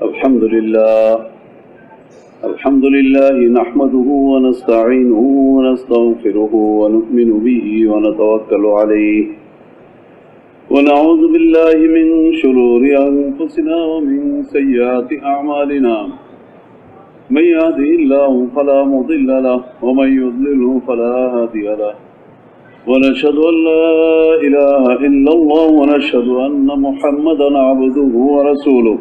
الحمد لله نحمده ونستعينه ونستغفره ونؤمن به ونتوكل عليه ونعوذ بالله من شرور أنفسنا ومن سيئات أعمالنا من يهده الله فلا مضل له ومن يضلله فلا هادي له ونشهد أن لا إله إلا الله ونشهد أن محمدا عبده ورسوله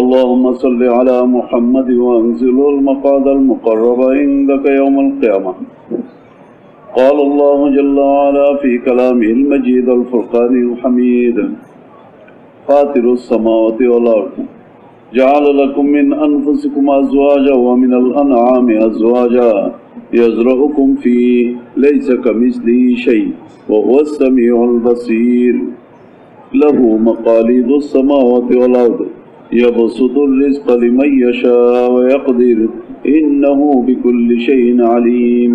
اللهم صل على محمد وأنزل المقعد المقرب عندك يوم القيامة قال الله جل وعلا في كلامه المجيد الفرقان الحميد فاطر السماوات والأرض جعل لكم من أنفسكم أزواجا ومن الأنعام أزواجا يزرعكم فيه ليس كمثله شيء وهو السميع البصير له مقاليد السماوات والأرض يبسط الرزق لمن يشاء ويقدر إنه بكل شيء عليم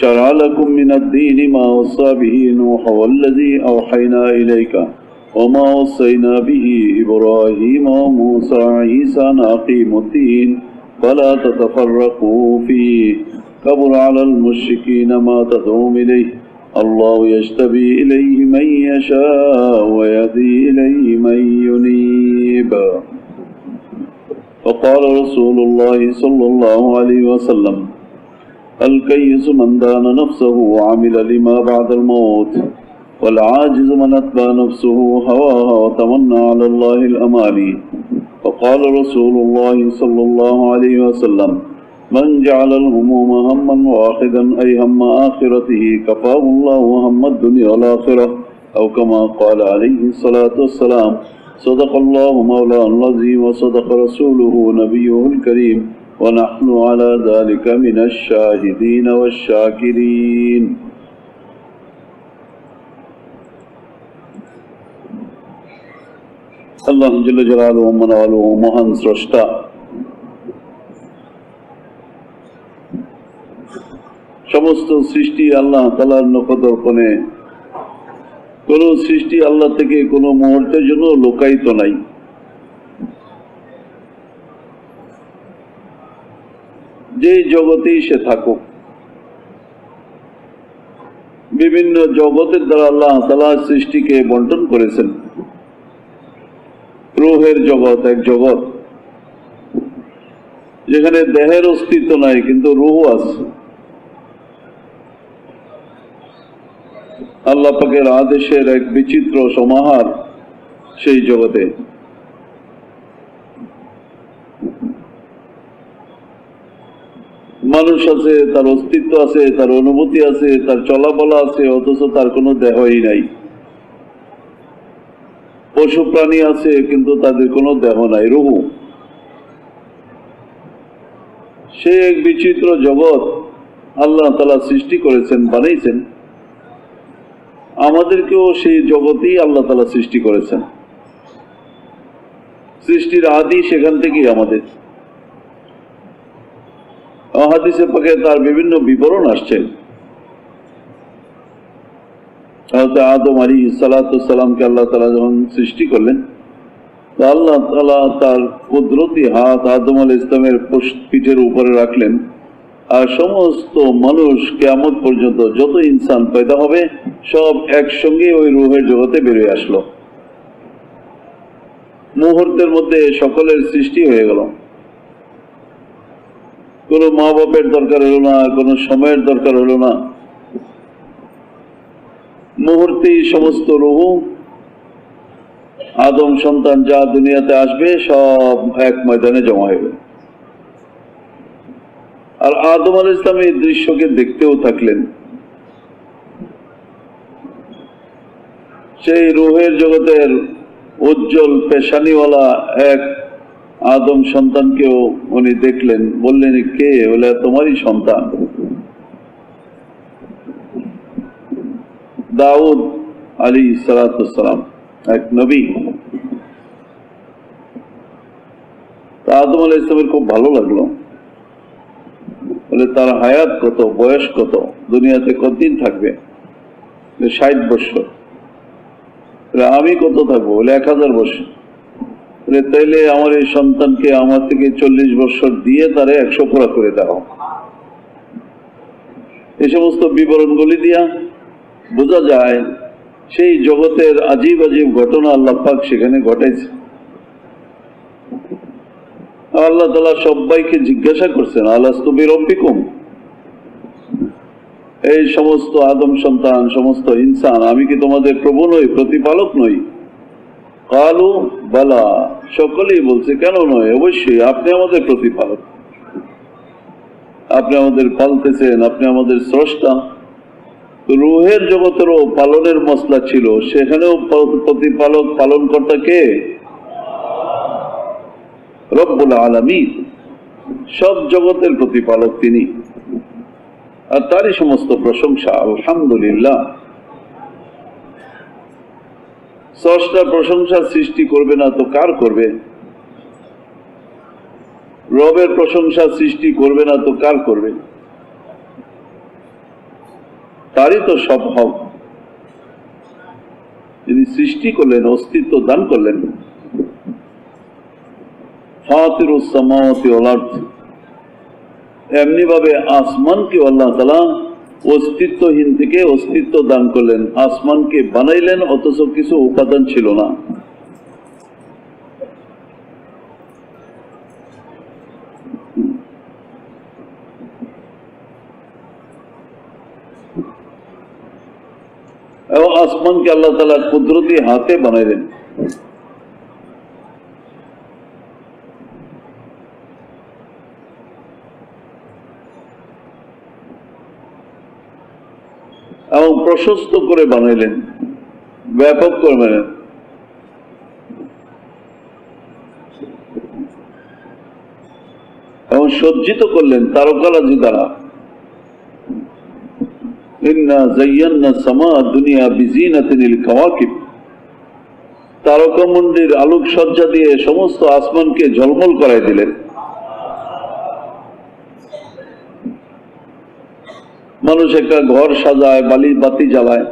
شرع لكم من الدين ما وصى به نوح والذي أوحينا إليك وما وصينا به إبراهيم وموسى وعيسى أن أقيموا الدين فلا تتفرقوا فيه كبر على المشركين ما تدعون إليه الله يجتبي إليه من يشاء ويهدي إليه من ينيب وقال رسول الله صلى الله عليه وسلم الكيس من دان نفسه وعمل لما بعد الموت والعاجز من أتبع نفسه هواها وتمنى على الله الأماني وقال رسول الله صلى الله عليه وسلم من جعل الهموم هما واحدا أي هم آخرته كفاه الله هم الدنيا والآخرة أو كما قال عليه الصلاة والسلام صدق الله مولانا العظيم وصدق رسوله نبيه الكريم ونحن على ذلك من الشاهدين والشاكرين الله جل جلاله ومنواله মহান স্রষ্টা সমস্ত সৃষ্টি আল্লাহ তাআলার নখদর্পণে কোন সৃষ্টি আল্লাহ থেকে কোনো মুহূর্তের জন্য লুকায়িত নাই। যে জগতেই সে থাকুক, বিভিন্ন জগতের দ্বারা আল্লাহ তাআলা সৃষ্টিকে বন্টন করেছেন। রূহের জগৎ এক জগৎ যেখানে দেহের অস্তিত্ব নাই কিন্তু রূহ আছে। আল্লাহ পাকের আদেশের এক বিচিত্র সমাহার সেই জগতে। মানুষ আছে, তার অস্তিত্ব আছে, তার অনুভূতি আছে, তার চলাবলা আছে, অথচ তার কোনো দেহই নাই। পশু প্রাণী আছে কিন্তু তাদের কোনো দেহ নাই, রূহ। সে এক বিচিত্র জগৎ আল্লাহ তাআলা সৃষ্টি করেছেন, বানাইছেন। আমাদেরকেও সেই জগতেই আল্লাহ তাআলা সৃষ্টি করেছেন। সৃষ্টির আদি সেখান থেকেই আমাদের। হাদিসে পাকে তার বিভিন্ন বিবরণ আসছে। আদম আলাইহিস সালাতু ওয়াস সালামকে আল্লাহ তাআলা যখন সৃষ্টি করলেন, আল্লাহ তাআলা তার কুদরতি হাত আদম আলাইহিস সালামের পিঠের উপরে রাখলেন। আর সমস্ত মানুষ কিয়ামত পর্যন্ত যত ইনসান পয়দা হবে সব একসঙ্গে ওই রূহের জগতে বেরিয়ে আসলো। মুহূর্তের মধ্যে সকলের সৃষ্টি হয়ে গেল। কোনো মা বাপের দরকার হলো না, কোনো সময়ের দরকার হলো না। মুহূর্তেই সমস্ত রূহ, আদম সন্তান যা দুনিয়াতে আসবে সব এক ময়দানে জমা হয়ে গেল। আর আদম আলাইহিস সালাম এই দৃশ্যকে দেখতেও থাকলেন। সেই রূহের জগতের উজ্জ্বল পেশানিওয়ালা এক আদম সন্তানকেও উনি দেখলেন। বললেন, কে? বলে, তোমারই সন্তান দাউদ আলাইহিস সালাতু ওয়াস সালাম, এক নবী। আদম আলাইহিস সালামের খুব ভালো লাগলো। বলে, তার হায়াত কত, বয়স কত, দুনিয়াতে কতদিন থাকবে? 60 বছর। আমি কত থাকবো? বলে 1000 বছর। তাইলে আমার এই সন্তানকে আমার থেকে 40 বছর দিয়ে তারে 100 পুরা করে দাও। এই সমস্ত বিবরণগুলি দিয়া বোঝা যায় সেই জগতের আজীব আজীব ঘটনা আল্লাহ পাক সেখানে ঘটাইছে। আল্লাহ তাআলা সবাইকে জিজ্ঞাসা করছেন, আলাস্তু বিরব্বিকুম, এই সমস্ত আদম সন্তান, সমস্ত ইনসান, আমি কি তোমাদের প্রভু নই, প্রতিপালক নই? কালু বালা, সকলেই বলছে কেন নয়, অবশ্যই আপনি আমাদের প্রতিপালক, আপনি আমাদের পালতেছেন, আপনি আমাদের স্রষ্টা। রুহের জগতেরও পালনের মসলা ছিল, সেখানেও প্রতিপালক পালনকর্তা কে? রব্বুল আলামিন, সব জগতের প্রতিপালক তিনি, আর তারই সমস্ত প্রশংসা। আলহামদুলিল্লাহ। স্রষ্টার প্রশংসা সৃষ্টি করবে না তো কার করবে? রবের প্রশংসা সৃষ্টি করবে না তো কার করবে? তারই তো সব হক। তিনি সৃষ্টি করলেন, অস্তিত্ব দান করলেন। ফাতিরুস সামাওয়াতি ওয়াল আরদ, এমনি ভাবে আসমানকে আল্লাহ তাআলা অস্তিত্বহীন থেকে অস্তিত্ব দান করলেন। আসমানকে বানাইলেন অথচ কিছু উপাদান ছিল না। এবং আসমানকে আল্লাহ তাআলা কুদরতি হাতে বানাইলেন। এবং প্রশস্ত করে বানাইলেন, ব্যাপক করে বানাইলেন। এবং সজ্জিত করলেন তারকারাজি দ্বারা। ইন্না যায়্যানা সামা দুনিয়া বিজিনাতিল কাওয়াকিব, তারকামণ্ডির আলোকসজ্জা দিয়ে সমস্ত আসমানকে ঝলমল করাই দিলেন। মানুষ একটা ঘর সাজায়, বাতি জ্বালায়,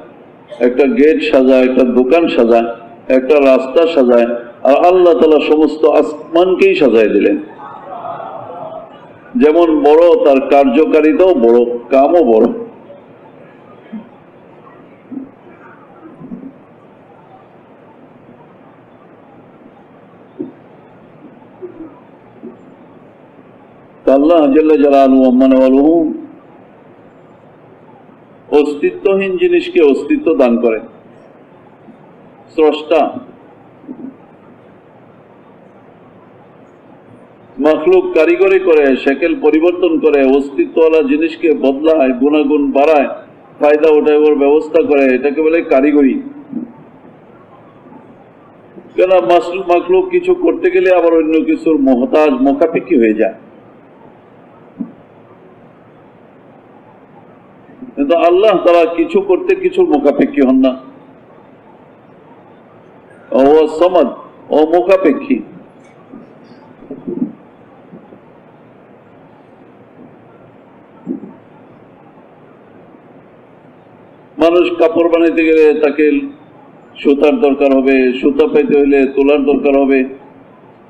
একটা গেট সাজায়, একটা দোকান সাজায়, একটা রাস্তা সাজায়, আর আল্লাহ তাআলা সমস্ত আসমানকেই সাজায় দিলেন। যেমন বড়, তার কার্যকারিতাও বড়, কামও বড়। আল্লাহ জাল্লা জালালুহু ওয়া মানাওয়ালুহু অস্তিত্বহীন জিনিসকে অস্তিত্ব দান করে। স্রষ্টা মাখলুক কারিগরি করে, শেকেল পরিবর্তন করে, অস্তিত্বওয়ালা জিনিসকে বদলায়, গুণাগুণ বাড়ায়, ফায়দা ওঠাবার ব্যবস্থা করে, এটাকে বলে কারিগরি। কেন মাখলুক কিছু করতে গেলে আবার অন্য কিছুর মহতাজ, মোকাপেক্ষী হয়ে যায়। কিন্তু আল্লাহ তাআলা কিছু করতে কিছুর মুখাপেক্ষী হন না। ও সমাদ, ও মুখাপেক্ষী। মানুষ কাপড় বানাইতে গেলে তাকে সুতার দরকার হবে, সুতা পাইতে হইলে তোলার দরকার হবে,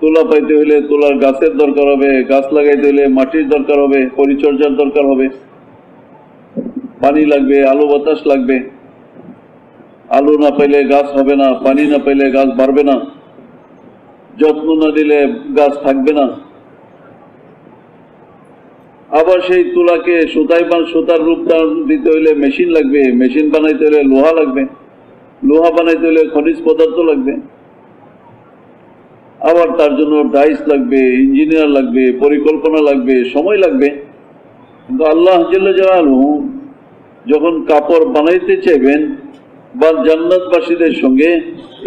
তোলা পাইতে হইলে তোলার গাছের দরকার হবে, গাছ লাগাইতে হইলে মাটির দরকার হবে, পরিচর্যার দরকার হবে, পানি লাগবে, আলো বাতাস লাগবে। আলো না পাইলে গাছ হবে না, পানি না পাইলে গাছ বাড়বে না, যত্ন না দিলে গাছ থাকবে না। আবার সেই তুলাকে সুতার রূপ দিতে হইলে মেশিন লাগবে, মেশিন বানাইতে হইলে লোহা লাগবে, লোহা বানাইতে হইলে খনিজ পদার্থ লাগবে, আবার তার জন্য ডাইস লাগবে, ইঞ্জিনিয়ার লাগবে, পরিকল্পনা লাগবে, সময় লাগবে। কিন্তু আল্লাহ জাল্লা জালালুহু যখন কাপড় বানাইতে চাইবেন বা জান্নাতবাসীদের সঙ্গে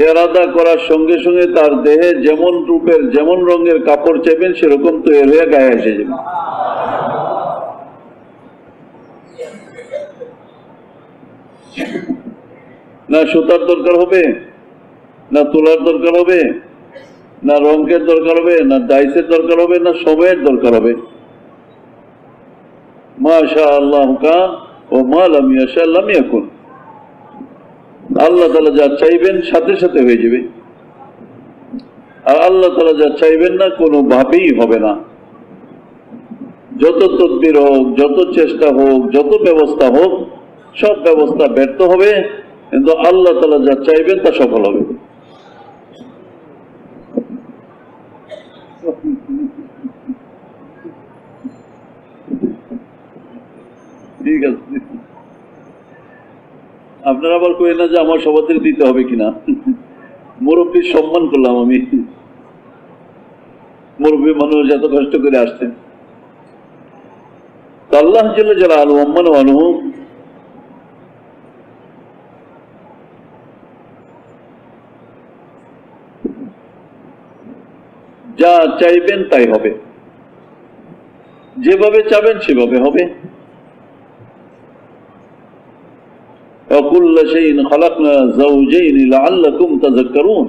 এরাদা করার সঙ্গে সঙ্গে তার দেহে যেমন রূপের যেমন রঙের কাপড় চাইবেন সেরকম তৈরি হয়ে গায়ে এসে যাবে। না সুতার দরকার হবে, না তোলার দরকার হবে, না রঙের দরকার হবে, না ডাইসের দরকার হবে, না সময়ের দরকার হবে। মাশা আল্লাহ কান ও মা লাম ইয়াশা লাম ইয়াকুন। আল্লাহ তাআলা যা চাইবেন সাথে সাথে হয়ে যাবে। আর আল্লাহ তাআলা যা চাইবেন না কোনোভাবেই হবে না। যত তদবির হোক, যত চেষ্টা হোক, যত ব্যবস্থা হোক, সব ব্যবস্থা ব্যর্থ হবে, কিন্তু আল্লাহ তাআলা যা চাইবেন তা সফল হবে। ঠিক আছে, আপনারা আবার কই না যে আমার সভাতে দিতে হবে কিনা। মুরব্বীর সম্মান করলাম আমি, মুরব্বী মানুষ এত কষ্ট করে আসছেন। আল্লাহ জাল্লা জালালুহু আম্মান ওয়া আনহু যা চাইবেন তাই হবে, যেভাবে চাবেন সেভাবে হবে। وَكُلَّ شَيْءٍ خَلَقْنَا زَوْجَيْنِ لَعَلَّكُمْ تَذَكَّرُونَ।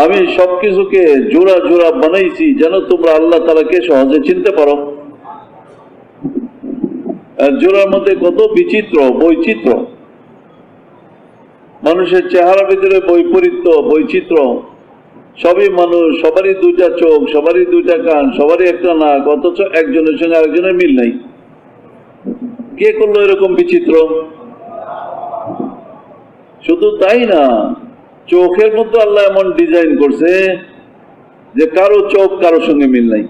আমি সবকিছুকে জোড়া জোড়া বানাইছি যেন তোমরা আল্লাহ তাআলাকে সহজে চিনতে পারো। আর জোড়ার মধ্যে কত বিচিত্র বৈচিত্র্য, মানুষের চেহারার ভিতরে বৈচিত্র্য, সবই মানুষ, সবারই দুইটা চোখ, সবারই দুইটা কান, সবারই একটা নাক, অথচ একজনের সঙ্গে আরেকজনের মিল নাই। কে করলো এরকম বিচিত্র? শুধু তাই না, চোখের মধ্যে আল্লাহ এমন ডিজাইন করছে যে কারো চোখ কারো সঙ্গে মিল নাই।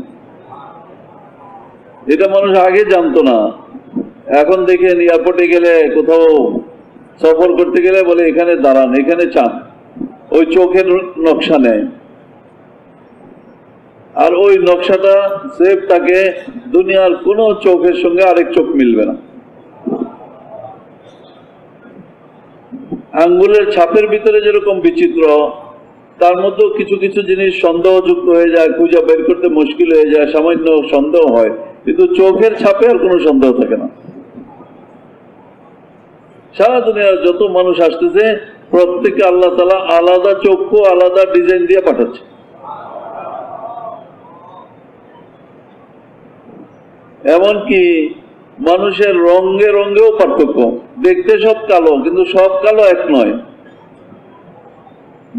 এটা মানুষ আগে জানতো না, এখন দেখেন এয়ারপোর্টে গেলে, কোথাও সফর করতে গেলে বলে এখানে দাঁড়ান, এখানে চান, ওই চোখের নকশা নেয়, আর ওই নকশাটা সেফ থাকে, দুনিয়ার কোনো চোখের সঙ্গে আরেক চোখ মিলবে না। আঙ্গুলের ছাপের ভিতরে যেরকম বিচিত্র, তার মধ্যেও কিছু কিছু জিনিস সন্দেহযুক্ত হয়ে যায়, খুঁজে বের করতে মুশকিল হয়ে যায়, সামান্য সন্দেহ হয়, কিন্তু চোখের ছাপে আর কোনো সন্দেহ থাকে না। সারা দুনিয়ার যত মানুষ আসতেছে, প্রত্যেকে আল্লাহ তাআলা আলাদা চক্ষু, আলাদা ডিজাইন দিয়ে পাঠাচ্ছে। এমনকি মানুষের রঙে রঙেও পার্থক্য, দেখতে সব কালো কিন্তু সব কালো এক নয়,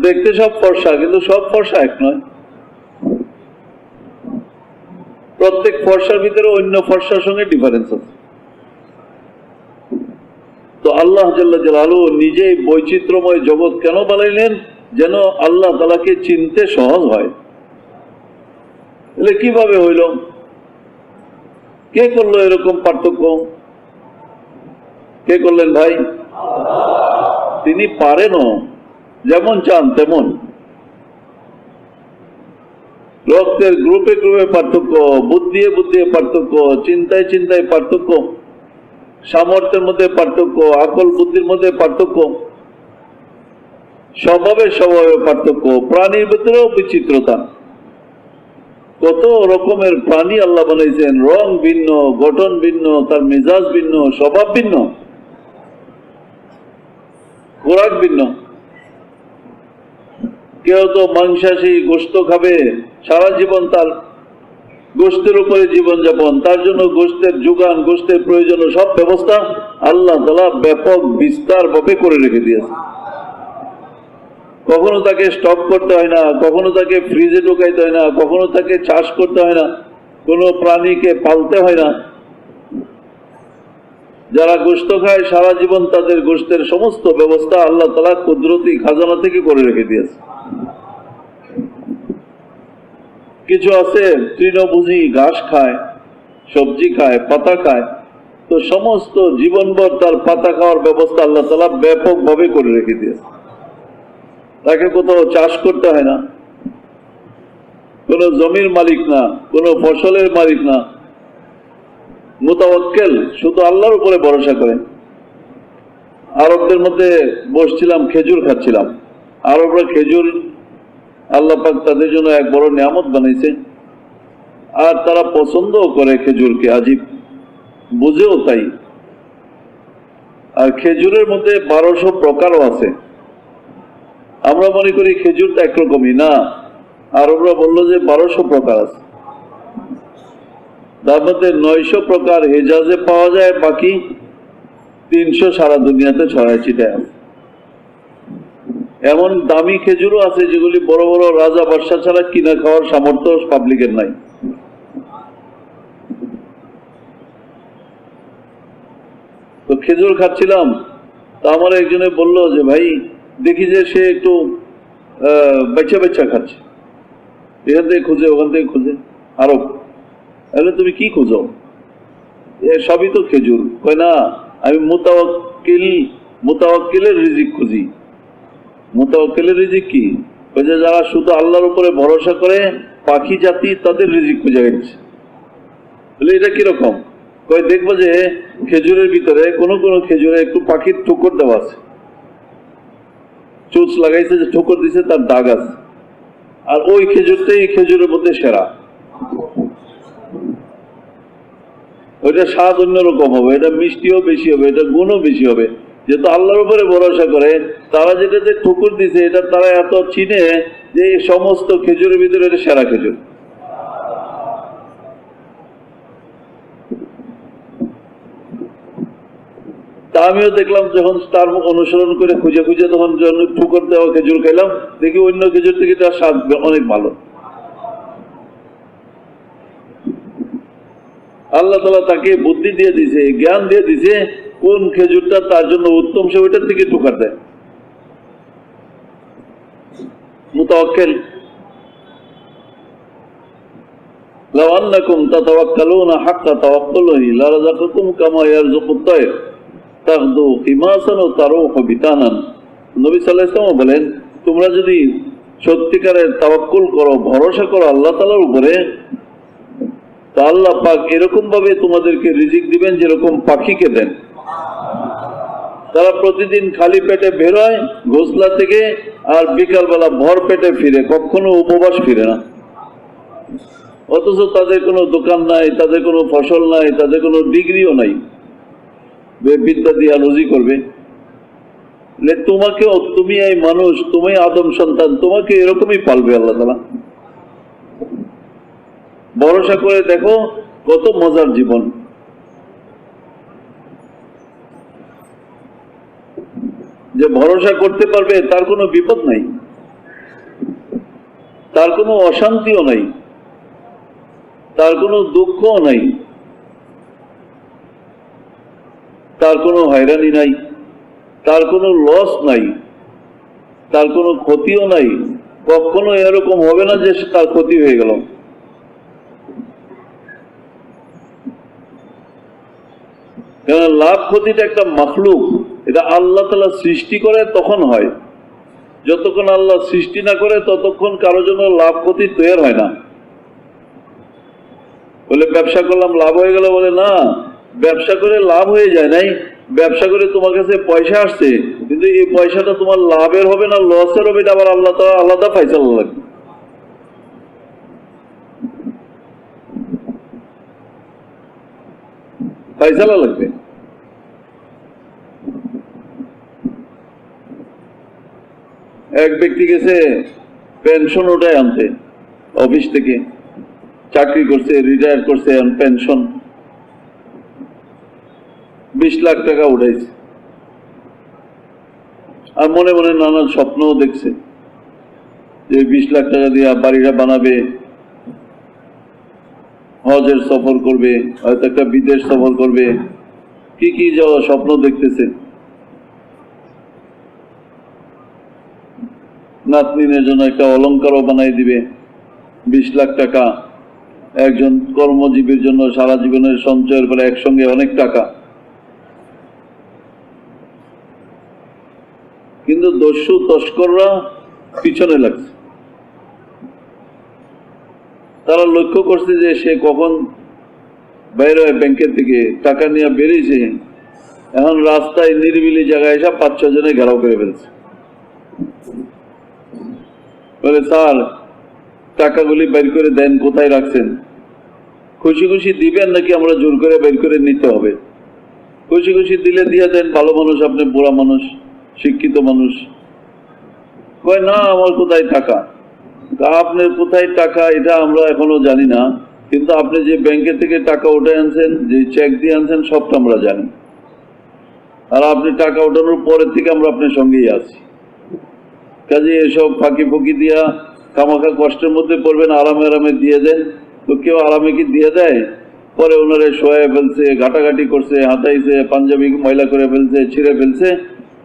দেখতে সব ফর্সা কিন্তু সব ফর্সা এক নয়, প্রত্যেক ফর্সার ভিতরে অন্য ফর্সার সঙ্গে ডিফারেন্স আছে। তো আল্লাহ জাল্লা জালালুহু নিজেই বৈচিত্র্যময় জগৎ কেন বানাইলেন? যেন আল্লাহ তাআলাকে চিনতে সহজ হয়। তাহলে কিভাবে হইল? কে করলো এরকম পার্থক্য? কে করলেন ভাই? তিনি পারেনও, যেমন চান তেমন। রক্তের গ্রুপে গ্রুপে পার্থক্য, বুদ্ধিয়ে বুদ্ধিয়ে পার্থক্য, চিন্তায় চিন্তায় পার্থক্য, সামর্থ্যের মধ্যে পার্থক্য, আকল বুদ্ধির মধ্যে পার্থক্য, স্বভাবে স্বভাবে পার্থক্য, প্রাণীর ভিতরেও বিচিত্রতা। কত রকমের প্রাণী আল্লাহ বানাইছেন, রং ভিন্ন, গঠন ভিন্ন, তার মেজাজ ভিন্ন, স্বভাব ভিন্ন, খোরাক ভিন্ন। কেউ তো মাংসাশী, গোশত খাবে সারা জীবন, তার গোশতের উপরে জীবনযাপন, তার জন্য গোশতের যোগান, গোশতের প্রয়োজন, সব ব্যবস্থা আল্লাহ তাআলা ব্যাপক বিস্তার ভাবে করে রেখে দিয়েছে। কখনো তাকে স্টক করতে হয় না, কখনো তাকে ফ্রিজে ঢুকাইতে হয় না, কখনো তাকে চাষ করতে হয় না, কোনো প্রাণীকে পালতে হয় না। যারা গোশত খায় সারা জীবন তাদের গোশতের সমস্ত ব্যবস্থা আল্লাহ তাআলা কুদরতি খাজানা থেকে করে রেখে দিয়েছে। কিছু আছে তৃণভোজী, ঘাস খায়, সবজি খায়, পাতা খায়, তো সমস্ত জীবনভর তার পাতা খাওয়ার ব্যবস্থা আল্লাহ তাআলা ব্যাপক ভাবে করে রেখে দিয়েছে। তাকে কোথাও চাষ করতে হয় না, কোনো জমির মালিক না, কোনো ফসলের মালিক না, মুতাওয়াক্কেল, শুধু আল্লাহর উপরে ভরসা করে। আরবদের মধ্যে বসছিলাম, খেজুর খাচ্ছিলাম। আরবরা খেজুর আল্লাহ পাক তাদের জন্য এক বড় নিয়ামত বানাইছে, আর তারা পছন্দও করে খেজুরকে, আজীব, বুঝেও তাই। আর খেজুরের মধ্যে 1200 প্রকারও আছে। আমরা মনে করি খেজুরটা একরকমই, না, আরবরা বললো যে 1200 প্রকার আছে। তার মধ্যে 900 প্রকার হেজাজে পাওয়া যায়, বাকি 300 সারা দুনিয়াতে ছড়ায় ছিটায় আছে। এমন দামি খেজুরও আছে যেগুলি বড় বড় রাজা বাদশা ছাড়া কিনা খাওয়ার সামর্থ্য পাবলিকের নাই। তো খেজুর খাচ্ছিলাম, তা আমার একজনে বলল যে ভাই দেখি যে সে একটু বেচা বেচা খাচ্ছে, এখান থেকে খুঁজে ওখান থেকে খুঁজে আরো। তুমি কি খুঁজো? সবই তো খেজুর। কয় না, আমি মুতাওয়াক্কিলের রিজিক খুঁজি। মুতাওয়াক্কিলের রিজিক কি? ওই যে যারা শুধু আল্লাহর উপরে ভরসা করে, পাখি জাতি, তাদের রিজিক খুঁজে গেছে। এটা কিরকম? কয় দেখবো যে খেজুরের ভিতরে কোনো কোনো খেজুরে একটু পাখির ঠোকর দেওয়া আছে, চোচ লাগাইছে, যে ঠোকর দিছে তার দাগ আছে, আর ওই খেজুরটাই খেজুরের মধ্যে সেরা। ওইটা স্বাদ অন্যরকম হবে, এটা মিষ্টিও বেশি হবে, এটা গুণও বেশি হবে। যেহেতু আল্লাহর উপরে ভরসা করে, তারা যেটাতে ঠুকুর দিছে এটা তারা এত চিনে যে এই সমস্ত খেজুরের ভিতরে এটা সেরা খেজুর। তা আমিও দেখলাম, যখন তার অনুসরণ করে খুঁজে খুঁজে তখন ঠুকুর দেওয়া খেজুর খেলাম, দেখি অন্য খেজুর থেকে তার স্বাদ অনেক ভালো। আল্লাহ তাআলা তাকে বুদ্ধি দিয়ে দিছে, জ্ঞান দিয়ে দিছে, কোন খেজুরটা তার জন্য উত্তম সে ওইটার থেকে ঠোকার দেয়। মুতাওয়াক্কিল। লাউ আন্নাকুম তাতাওয়াক্কালুনা হাক্কা তাওয়াক্কুলিহি লারাযাকাকুম কামা ইয়ারযুকুত তায়র তাগদু খিমাসান ওয়া তারুহু বিতানান। নবী সাল্লাল্লাহু আলাইহি ওয়াসাল্লাম বলেন, তোমরা যদি সত্যিকারের তাওয়াক্কুল করো, ভরসা করো আল্লাহ তাআলার উপরে, তা আল্লাহ পাক এরকম ভাবে তোমাদেরকে রিজিক দিবেন যেরকম পাখিকে দেন। তারা প্রতিদিন খালি পেটে বেরোয় ঘোষলা থেকে, আর বিকালবেলা ভর পেটে ফিরে, কখনো উপবাস ফিরে না। অথচ তাদের কোনো দোকান নাই, তাদের কোনো ফসল নাই, তাদের কোনো ডিগ্রিও নাই, বিদ্যা দিয়ে রুজি করবে। তোমাকেও, তুমি এই মানুষ, তুমি আদম সন্তান, তোমাকে এরকমই পালবে আল্লাহ তাআলা। ভরসা করে দেখো কত মজার জীবন। যে ভরসা করতে পারবে তার কোনো বিপদ নাই, তার কোনো অশান্তিও নাই, তার কোনো দুঃখও নাই, তার কোনো হয়রানি নাই, তার কোনো লস নাই, তার কোনো ক্ষতিও নাই। কখনো এরকম হবে না যে তার ক্ষতি হয়ে গেল। কারণ লাভ ক্ষতিটা একটা মাখলুক, এটা আল্লাহ তাআলা সৃষ্টি করে তখন হয়। যতক্ষণ আল্লাহ সৃষ্টি না করে ততক্ষণ কারো জন্য লাভ ক্ষতি তৈরি হয় না। বলে ব্যবসা করলাম লাভ হয়ে গেল, বলে না, ব্যবসা করে লাভ হয়ে যায় নাই, ব্যবসা করে তোমার কাছে পয়সা আসছে, কিন্তু এই পয়সাটা তোমার লাভের হবে না লসের হবে, এটা আবার আল্লাহ তাআলা আলাদা ফায়সালা লাগবে। ফায়সালা লাগবে। এক ব্যক্তি গেছে পেনশন ওটাই আনতে, অফিস থেকে চাকরি করছে, রিটায়ার করছে, পেনশন 20 লাখ টাকা উঠাইছে। আর মনে মনে নানান স্বপ্নও দেখছে যে 20 লাখ টাকা দিয়ে বাড়িটা বানাবে, হজের সফর করবে, হয়তো একটা বিদেশ সফর করবে, কি কি যাওয়া স্বপ্ন দেখতেছে। নাতনিনের জন্য একটা অলংকারও বানাই দিবে, 20 লাখ টাকা। একজন কর্মজীবীর জন্য সারা জীবনের সঞ্চয়ের পরে একসঙ্গে অনেক টাকা। কিন্তু দস্যু তস্কররা পিছনে লাগছে। তারা লক্ষ্য করছে যে সে কখন বাইরে হয় ব্যাংকের থেকে, টাকা নিয়ে বেরিয়েছে, এখন রাস্তায় নিরিবিলি জায়গায় এসে 5-6 জনে ঘেরাও করে ফেলছে। বলে, স্যার টাকাগুলি বের করে দেন, কোথায় রাখছেন? খুশি খুশি দিবেন নাকি আমরা জোর করে বের করে নিতে হবে? খুশি খুশি দিলে দিয়ে দেন, ভালো মানুষ আপনি, বুড়া মানুষ, শিক্ষিত মানুষ। কয় না, আমার কোথায় টাকা? আপনার কোথায় টাকা এটা আমরা এখনো জানি না, কিন্তু আপনি যে ব্যাংকের থেকে টাকা উঠে আনছেন, যে চেক দিয়ে আনছেন, সবটা আমরা জানি। আর আপনি টাকা উঠানোর পরের থেকে আমরা আপনার সঙ্গেই আছি। কাজে এসব ফাঁকি ফুঁকি দিয়া খামাখা কষ্টের মধ্যে পড়বেন, আরামে আরামে দিয়ে দেন। তো কেউ আরামে কি দিয়ে দেয়? পরে ওনারে শোয়ে ফেলছে, ঘাটাঘাটি করছে, হাতাইছে, পাঞ্জাবি ময়লা করে ফেলছে, ছিঁড়ে ফেলছে,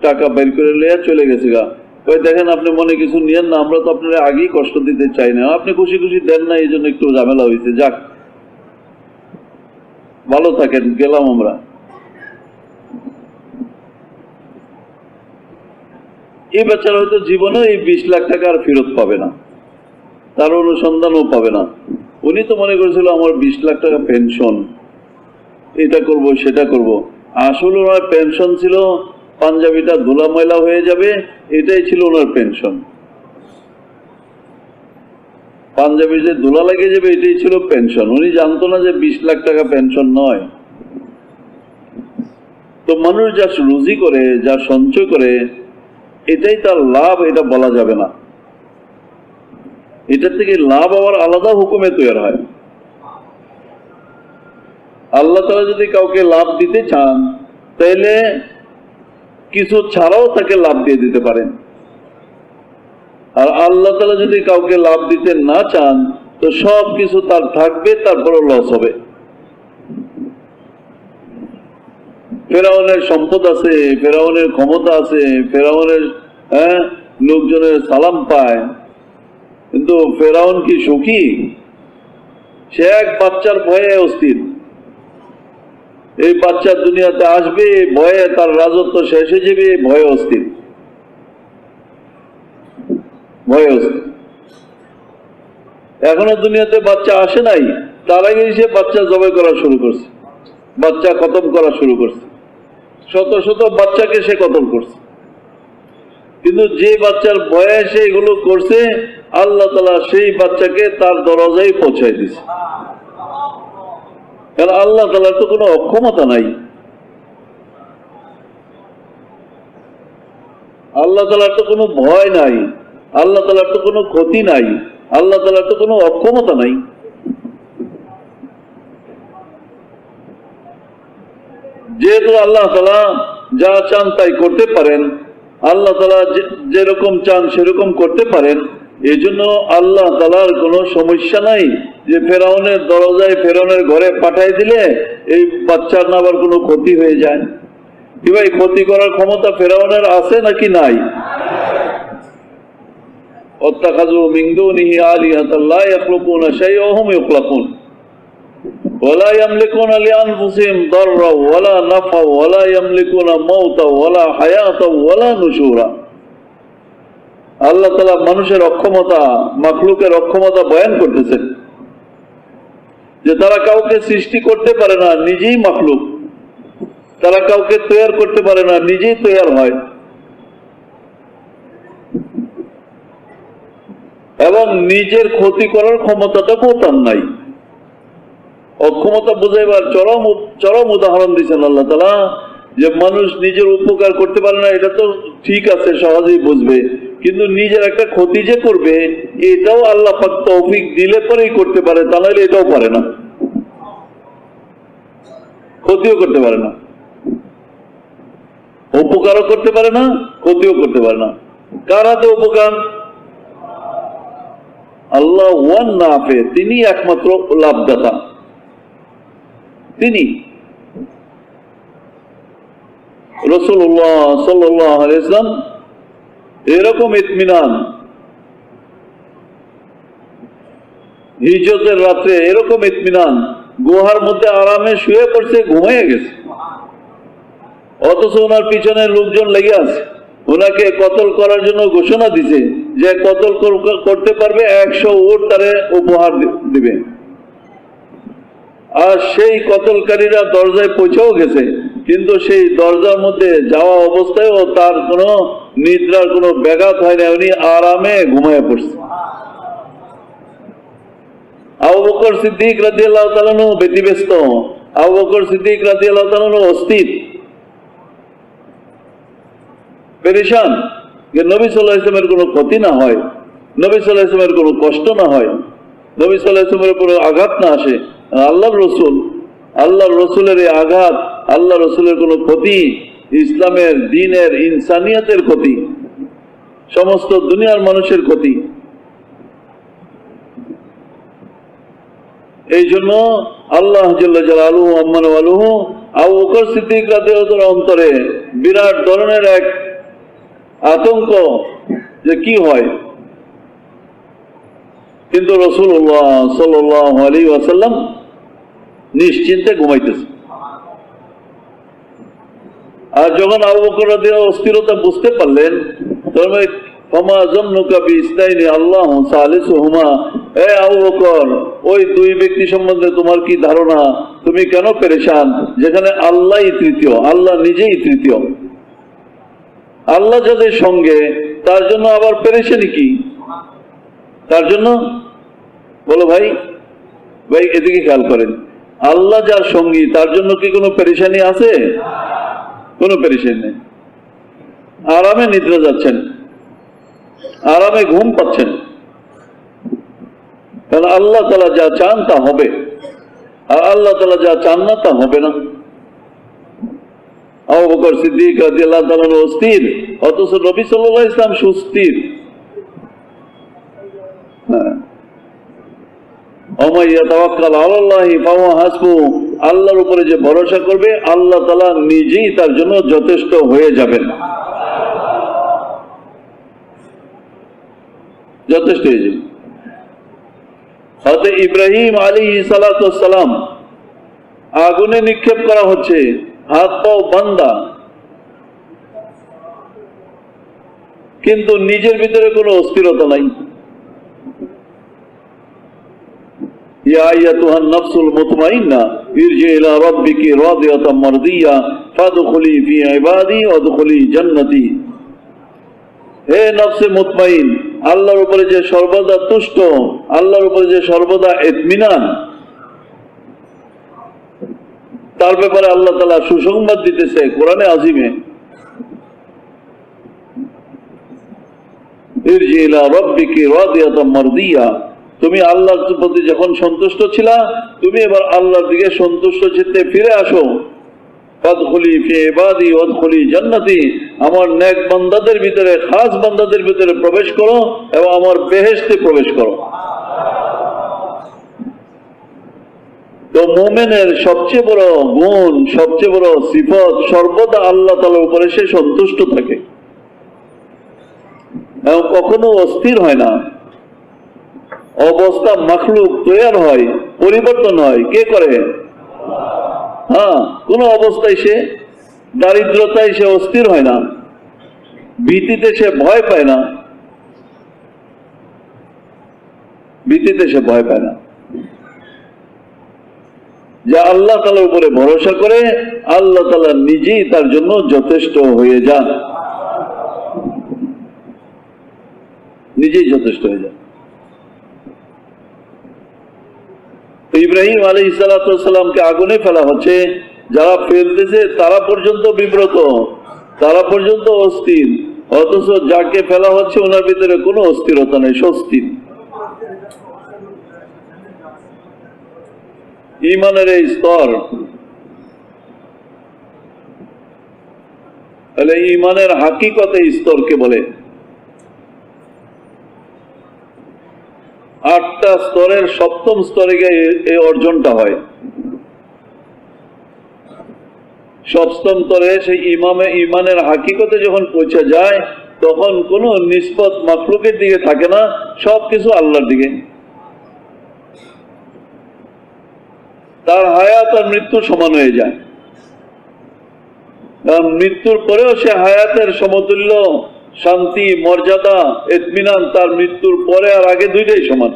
টাকা বের করে লিয়ে চলে গেছে গা। ওই দেখেন, আপনি মনে কিছু নিয়েন না, আমরা তো আপনারা আগেই কষ্ট দিতে চাই না, আপনি খুশি খুশি দেন না, এই জন্য একটু ঝামেলা হয়েছে, যাক ভালো থাকেন, গেলাম আমরা। এই বাচ্চারা হয়তো জীবনে এই 20 লাখ টাকা আর ফেরত পাবে না, তার অনুসন্ধানও পাবে না। উনি তো মনে করেছিল আমার 20 লাখ টাকা পেনশন, এটা করব সেটা করব। আসলে ওনার পেনশন ছিল পাঞ্জাবিটা ধুলা ময়লা হয়ে যাবে, এটাই ছিল ওনার পেনশন। পাঞ্জাবি যে ধুলা লেগে যাবে এটাই ছিল পেনশন। উনি জানতো না যে 20 লাখ টাকা পেনশন নয়। তো মানুষ যা রুজি করে, যা সঞ্চয় করে, এটাই তার লাভ, এটা বলা যাবে না। এটার থেকে লাভ আবার আলাদা হুকুমে তৈরি হয়। আল্লাহ তাআলা যদি কাউকে লাভ দিতে চান তাহলে কিছু ছাড়াও তাকে লাভ দিয়ে দিতে পারেন, আর আল্লাহ তাআলা যদি কাউকে লাভ দিতে না চান তো সব কিছু তার থাকবে, তারপরও লস হবে। ফেরাউনের সম্পদ আছে, ফেরাউনের ক্ষমতা আছে, ফেরাউনের লোকজনের সালাম পায়, কিন্তু ফেরাউন কি সুখী? সে এক বাচ্চার ভয়ে অস্থির। এই বাচ্চা দুনিয়াতে আসবে, ভয়ে তার রাজত্ব শেষ হয়ে যাবে, ভয়ে অস্থির, ভয়ে অস্থির। এখনো দুনিয়াতে বাচ্চা আসে নাই, তার আগে সে বাচ্চা জবাই করা শুরু করছে, বাচ্চা খতম করা শুরু করছে, শত শত বাচ্চাকে সে কতল করছে। কিন্তু যে বাচ্চার বয়সে এগুলো করছে, আল্লাহ তাআলা সেই বাচ্চাকে তার দরজায় পৌঁছায় দিছে। কারণ আল্লাহ তাআলার তো কোনো অক্ষমতা নাই, আল্লাহ তাআলার তো কোনো ভয় নাই, আল্লাহ তাআলার তো কোনো ক্ষতি নাই, আল্লাহ তাআলার তো কোনো অক্ষমতা নাই। যেহেতু আল্লাহ তাআলা যা চান তাই করতে পারেন, আল্লাহ তাআলা যেরকম চান সেরকম করতে পারেন, এই জন্য আল্লাহ তাআলার কোনো সমস্যা নাই যে ফেরাউনের দরজায়, ফেরাউনের ঘরে পাঠাই দিলে এই বাচ্চার না আবার কোনো ক্ষতি হয়ে যায়। কি ভাই, ক্ষতি করার ক্ষমতা ফেরাউনের আছে নাকি নাই? ওয়াত্তাখাযু মিন দুনিহি আলিহাতান লা ইয়াখলুকুনা শাইআন ওয়া হুম ইখলাকুন ওয়ালা ইয়ামলিকুনা লিআনফুসিহিম দাররা ওয়ালা নাফা ওয়ালা ইয়ামলিকুনা মাউতা ওয়ালা হায়াতা ওয়ালা নুশুরা। আল্লাহ তাআলা মানুষের অক্ষমতা, মাখলুকের অক্ষমতা বয়ান করতেছেন যে তারা কাউকে সৃষ্টি করতে পারে না, নিজেই মাখলুক। তারা কাউকে তৈরি করতে পারে না, নিজেই তৈরি হয়। এবং নিজের ক্ষতি করার ক্ষমতাটাও তার নাই। অক্ষমতা বুঝাইবার চরম উদাহরণ দিচ্ছেন আল্লাহ তাআলা, যে মানুষ নিজের উপকার করতে পারে না, এটা তো ঠিক আছে, সহজেই বুঝবে, কিন্তু নিজের একটা ক্ষতি যে করবে এটাও আল্লাহ পাক তৌফিক দিলে পরেই করতে পারে, তা নাহলে এটাও পারে না, ক্ষতিও করতে পারে না, উপকারও করতে পারে না, ক্ষতিও করতে পারে না। কার হাতে উপকার? আল্লাহ ওয়ান নাফে, তিনি একমাত্র লাভদাতা, তিনি। রাসূলুল্লাহ সাল্লাল্লাহু আলাইহি ওয়াসাল্লাম এরকম ইতমিনান, হিজরতের রাত্রে এরকম ইতমিনান, গুহার মধ্যে আরামে শুয়ে পড়ছে, ঘুমিয়ে গেছে, অথচ ওনার পিছনে লোকজন লেগে আছে, ওনাকে কতল করার জন্য ঘোষণা দিছে যে কতল করতে পারবে 100 উট তারে উপহার দিবে। আর সেই কতলকারীরা দরজায় পৌঁছেও গেছে, কিন্তু সেই দরজার মধ্যে যাওয়া অবস্থায়ও তার কোনো নিদ্রার কোনো ব্যাঘাত হয় না, উনি আরামে ঘুমিয়ে পড়ছে। আবু বকর সিদ্দিক রাদিয়াল্লাহু তাআলা আনহু ব্যতিব্যস্ত, আবু বকর সিদ্দিক রাদিয়াল্লাহু তাআলা আনহু অস্থির, পেরেশান, যে নবী সাল্লাল্লাহু আলাইহি ওয়াসাল্লামের কোনো ক্ষতি না হয়, নবী সাল্লাল্লাহু আলাইহি ওয়াসাল্লামের কোনো কষ্ট না হয়, নবী সাল্লাল্লাহু আলাইহি ওয়াসাল্লামের উপর আঘাত না আসে। আল্লাহর রসুলের এই আঘাত, আল্লাহ রসুলের কোনো ক্ষতি, ইসলামের, দ্বীনের, ইনসানিয়তের ক্ষতি, সমস্ত দুনিয়ার মানুষের ক্ষতি। এই জন্য আল্লাহ জাল্লা জালালুহু আম্মান ওয়ালুহু আবু বকর সিদ্দিক রাদিয়াল্লাহু তাআলার অন্তরে বিরাট ধরনের এক আতঙ্ক যে কি হয়, কিন্তু রাসূলুল্লাহ সাল্লাল্লাহু আলাইহি ওয়াসাল্লাম নিশ্চিন্তে ঘুমাইতেছে। আর যখন আবু বকর রাদিয়াল্লাহু অস্থিরতা বুঝতে পারলেন, তবে ফামা যান্নুকা বিইসনাইনি আল্লাহু সালিসুহুমা, এ আবু বকর, ওই দুই ব্যক্তি সম্বন্ধে তোমার কি ধারণা? তুমি কেন পেরেশান যেখানে আল্লাহই তৃতীয়, আল্লাহ নিজেই তৃতীয়। আল্লাহ যাদের সঙ্গে তার জন্য আবার পেরেশানি কি? তার জন্য বলো ভাই, ভাই এদিকে খেয়াল করেন, আল্লাহ যার সঙ্গী তার জন্য কি কোনো পেরেশানি আছে? কোনো পেরেশানি নেই। আরামে নিদ্রা যাচ্ছেন, আরামে ঘুম পাচ্ছেন, কারণ আল্লাহ তাআলা যা চান তা হবে, আর আল্লাহ তাআলা যা চান না তা হবে না। আবু বকর সিদ্দিক রাদিয়াল্লাহু তাআলা অস্থির, অথচ নবী সাল্লাল্লাহু আলাইহি ওয়াসাল্লাম সুস্থির। আল্লাহর উপরে যে ভরসা করবে আল্লাহ তাআলা নিজেই তার জন্য যথেষ্ট হয়ে যাবেন, যথেষ্ট হয়ে যাবে। হযরত ইব্রাহিম আলাইহিস সালাতু ওয়াস সালাম আগুনে নিক্ষেপ করা হচ্ছে, হাত পাও বান্দা, কিন্তু নিজের ভিতরে কোনো অস্থিরতা নাই। ইয়া আইয়াতুহান নাফসুল মুতমাইন্না ইরজি ইলা রাব্বিকি রাদিয়াতাম মারদিয়া ফাদখুলি ফি ইবাদি ওয়াদখুলি জান্নাতি। হে নফসে মুতমাইন, আল্লাহর উপরে যে সর্বদা তুষ্ট, আল্লাহর উপরে যে সর্বদা ইতমিনান, তার ব্যাপারে আল্লাহ তাআলা সুসংবাদ দিতেছে কোরআনে আজিমে। ইরজি ইলা রাব্বিকি রাদিয়াতাম মারদিয়া, তুমি আল্লাহর প্রতি যখন সন্তুষ্ট ছিলা, তুমি এবার আল্লাহর দিকে সন্তুষ্ট চিত্তে ফিরে আসো। ফাদখুলি ফি ইবাদি ওয়াদখুলি জান্নাতি, আমার নেক বান্দাদের ভিতরে, খাস বান্দাদের ভিতরে প্রবেশ করো এবং আমার বেহেশতে প্রবেশ করো। তো মুমিনের সবচেয়ে বড় গুণ, সবচেয়ে বড় সিফত, সর্বদা আল্লাহ তাআলার উপরে সে সন্তুষ্ট থাকে এবং কখনো অস্থির হয় না। অবস্থা মাখলুক তৈয়ার হয়, পরিবর্তন হয়, কে করে? হ্যাঁ, কোন অবস্থায় সে, দারিদ্রতায় সে অস্থির হয় না, ভীতিতে সে ভয় পায় না, ভীতিতে সে ভয় পায় না। যা আল্লাহ তাআলার উপরে ভরসা করে, আল্লাহ তাআলা নিজেই তার জন্য যথেষ্ট হয়ে যান, নিজেই যথেষ্ট হয়ে যান। ইব্রাহিম আলাইহিস সালাতু ওয়াস সালামকে আগুনে ফেলা হচ্ছে, যারা ফেলতেছে তারা পর্যন্ত বিব্রত, তারা পর্যন্ত অস্থির, অথচ যাকে ফেলা হচ্ছে ওনার ভিতরে কোনো অস্থিরতা নেই, স্বস্তি। ঈমানের এই স্তর, তাহলে ঈমানের হাকিকত এই স্তরকে বলে। 8টা স্তরের 7ম স্তরে গিয়ে এই অর্জনটা হয়। 7ম স্তরে সেই ঈমানের হাকিকতে যখন পৌঁছে যায়, তখন কোনো নিসবত মাখলুকের দিকে থাকে না, সবকিছু আল্লাহর দিকে। তার হায়াত আর মৃত্যু সমান হয়ে যায়, কারণ মৃত্যুর পরেও সে হায়াতের সমতুল্য শান্তি, মর্যাদা, ইতমিনান তার মৃত্যুর পরে আর আগে দুইটাই সমান।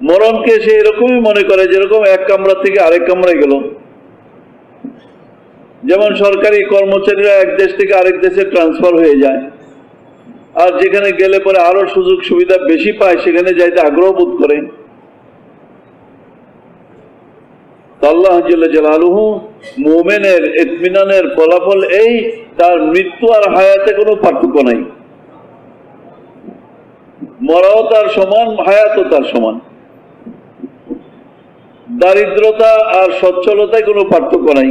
মরণকে সে এরকমই মনে করে যেরকম এক কামরা থেকে আরেক কামরায় গেল। যেমন সরকারি কর্মচারীরা এক দেশ থেকে আরেক দেশে ট্রান্সফার হয়ে যায়, আর যেখানে গেলে পরে আরো সুযোগ সুবিধা বেশি পায় সেখানে যাইতে আগ্রহ বোধ করে। আল্লাহ জাল্লা জালালুহু মুমিনের ইতমিনানের ফলাফল এই, তার মৃত্যু আর হায়াতে কোনো পার্থক্য নাই, মরাও তার সমান, হায়াতও তার সমান। দারিদ্রতা আর সচ্ছলতায় কোনো পার্থক্য নাই,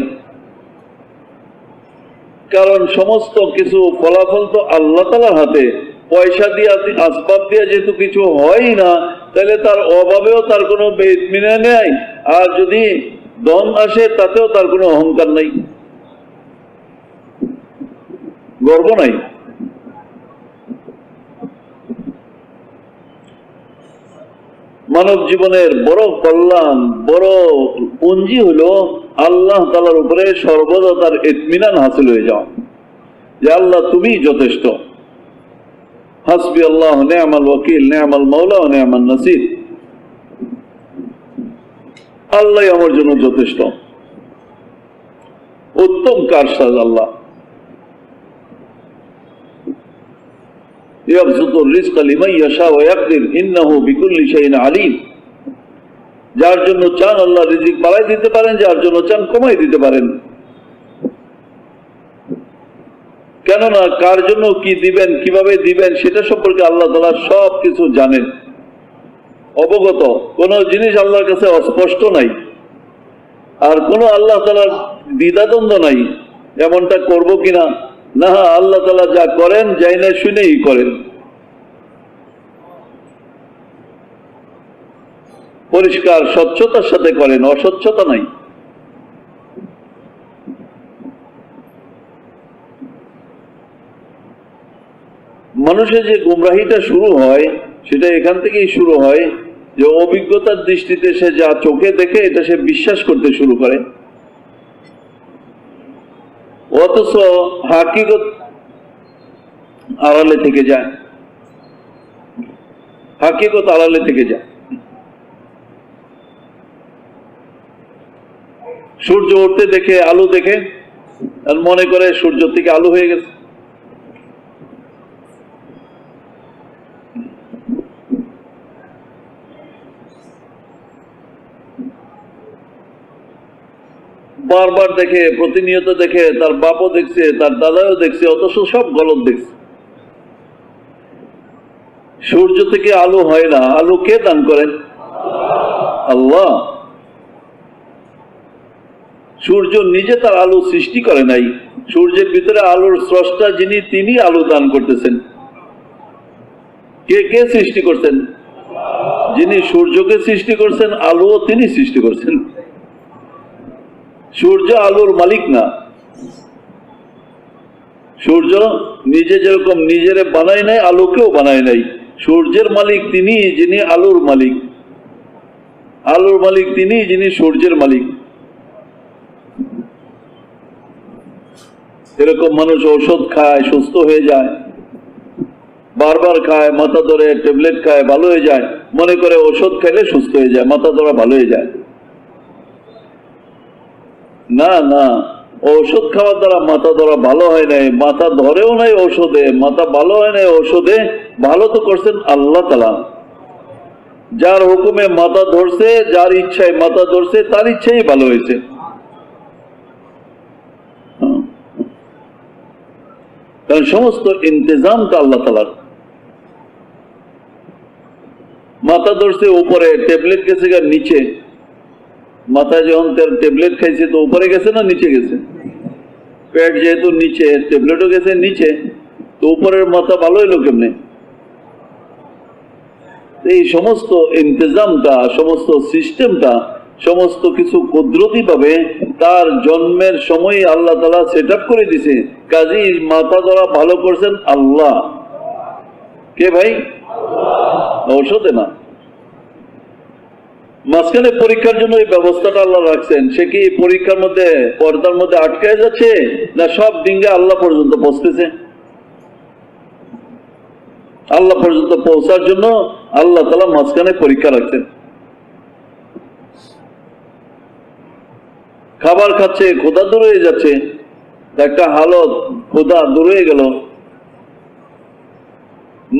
কারণ সমস্ত কিছু ফলাফল তো আল্লাহ তাআলার হাতে। পয়সা দিয়ে আসবাব দিয়ে যেহেতু কিছু হয় না, তাহলে তার অভাবেও তার কোনো ইতমিনান নেই, আর যদি ধন আসে তাতেও তার কোনো অহংকার নাই, গর্ব নাই। মানব জীবনের বড় কল্যাণ, বড় পুঞ্জি হলো আল্লাহ তাআলার উপরে সর্বদা তার ইতমিনান হাসিল হয়ে যাওয়া, যে আল্লাহ তুমি যথেষ্ট। হাসবি আল্লাহ নি'মাল ওয়াকিল, নি'মাল মাওলা ওয়া নি'মান নাসির। আল্লাহ আমার জন্য যথেষ্ট, উত্তম কারসাজ আল্লাহ। ইয়াবসুতুর রিজকা লিমান ইয়াশা ওয়া ইয়াকদির ইন্নাহু বিকুল্লি শাইইন আলিম। যার জন্য চান আল্লাহ রিজিক বাড়াই দিতে পারেন, যার জন্য চান কমাই দিতে পারেন। কেননা কার জন্য কি দিবেন, কিভাবে দিবেন, সেটা সম্পর্কে আল্লাহ তাআলা সব কিছু জানেন, অবগত। কোন জিনিস আল্লাহর কাছে অস্পষ্ট নাই, আর কোন আল্লাহ তাআলার দ্বিধাদ্বন্দ্ব নাই এমনটা করব কিনা। না, আল্লাহ তাআলা যা করেন যাই না শুনেই করেন, পরিষ্কার স্বচ্ছতার সাথে করেন, অস্বচ্ছতা নাই। মানুষের যে গুমরাহিটা শুরু হয় সেটা এখান থেকেই শুরু হয়, যে অভিজ্ঞতার দৃষ্টিতে সে যা চোখে দেখে এটা সে বিশ্বাস করতে শুরু করে, অথচ হাকিকত আড়ালে থেকে যায়, হাকিকত আড়ালে থেকে যায়। সূর্য উঠতে দেখে, আলো দেখে, আর মনে করে সূর্য থেকে আলো হয়ে গেছে। বারবার দেখে, প্রতিনিয়ত দেখে, তার বাপও দেখছে, তার দাদাও দেখছে, অথচ সব গলত দেখছে। সূর্য থেকে আলো হয় না, আলো কে দান করেন? আল্লাহ। সূর্য নিজে তার আলো সৃষ্টি করে নাই, সূর্যের ভিতরে আলোর স্রষ্টা যিনি, তিনি আলো দান করতেছেন। কে কে সৃষ্টি করছেন? যিনি সূর্যকে সৃষ্টি করছেন, আলো তিনি সৃষ্টি করছেন। সূর্য আলোর মালিক না। সূর্য নিজে যেরকম নিজেরে বানায় নাই, আলোকেও বানায় নাই। সূর্যের মালিক তিনি, যিনি আলোর মালিক। আলোর মালিক তিনি, যিনি সূর্যের মালিক। এরকম মানুষ ঔষধ খায়, সুস্থ হয়ে যায়, বারবার খায়, মাথা ধরে, ট্যাবলেট খায়, ভালো হয়ে যায়, মনে করে ওষুধ খেলে সুস্থ হয়ে যায়, মাথা ধরা ভালো হয়ে যায়। না না, ঔষধ খাওয়ার দ্বারা মাথা ধরা ভালো হয় নাই, মাথা ধরেও নাই ঔষধে, মাথা ভালো হয় নাই ঔষধে। ভালো তো করছেন আল্লাহ তাআলা, যার হুকুমে মাথা ধরছে, যার ইচ্ছায় মাথা ধরছে, তার ইচ্ছাই ভালো হয়েছে। কারণ সমস্ত ইন্তজামটা আল্লাহ তাআলার। মাথা ধরছে উপরে, ট্যাবলেট গেছে নিচে। মাথায় যখন ট্যাবলেট খাইছে তো উপরে গেছে না নিচে গেছে? পেট যেহেতু নিচে, ট্যাবলেটও গেছে নিচে, তো উপরের মাথা ভালো হইলো কেমনে? এই সমস্ত ইন্তজামটা, সমস্ত সিস্টেমটা, সমস্ত কিছু কুদরতি ভাবে তার জন্মের সময় আল্লাহ তাআলা সেট আপ করে দিছে। কাজেই মাথা ধরা ভালো করছেন আল্লাহ। কে ভাই? ঔষধে না। মাঝখানে পরীক্ষার জন্য এই ব্যবস্থাটা আল্লাহ রাখছেন। সে কি পরীক্ষার মধ্যে, পর্দার মধ্যে আটকায় যাচ্ছে, না সব ডিঙ্গে আল্লাহ পর্যন্ত পৌঁছতেছে? আল্লাহ পর্যন্ত পৌঁছার জন্য আল্লাহ তাআলা মাঝখানে পরীক্ষা রাখছেন। খাবার খাচ্ছে, ক্ষুধা দূর হয়ে যাচ্ছে, একটা হালত, ক্ষুধা দূর হয়ে গেল।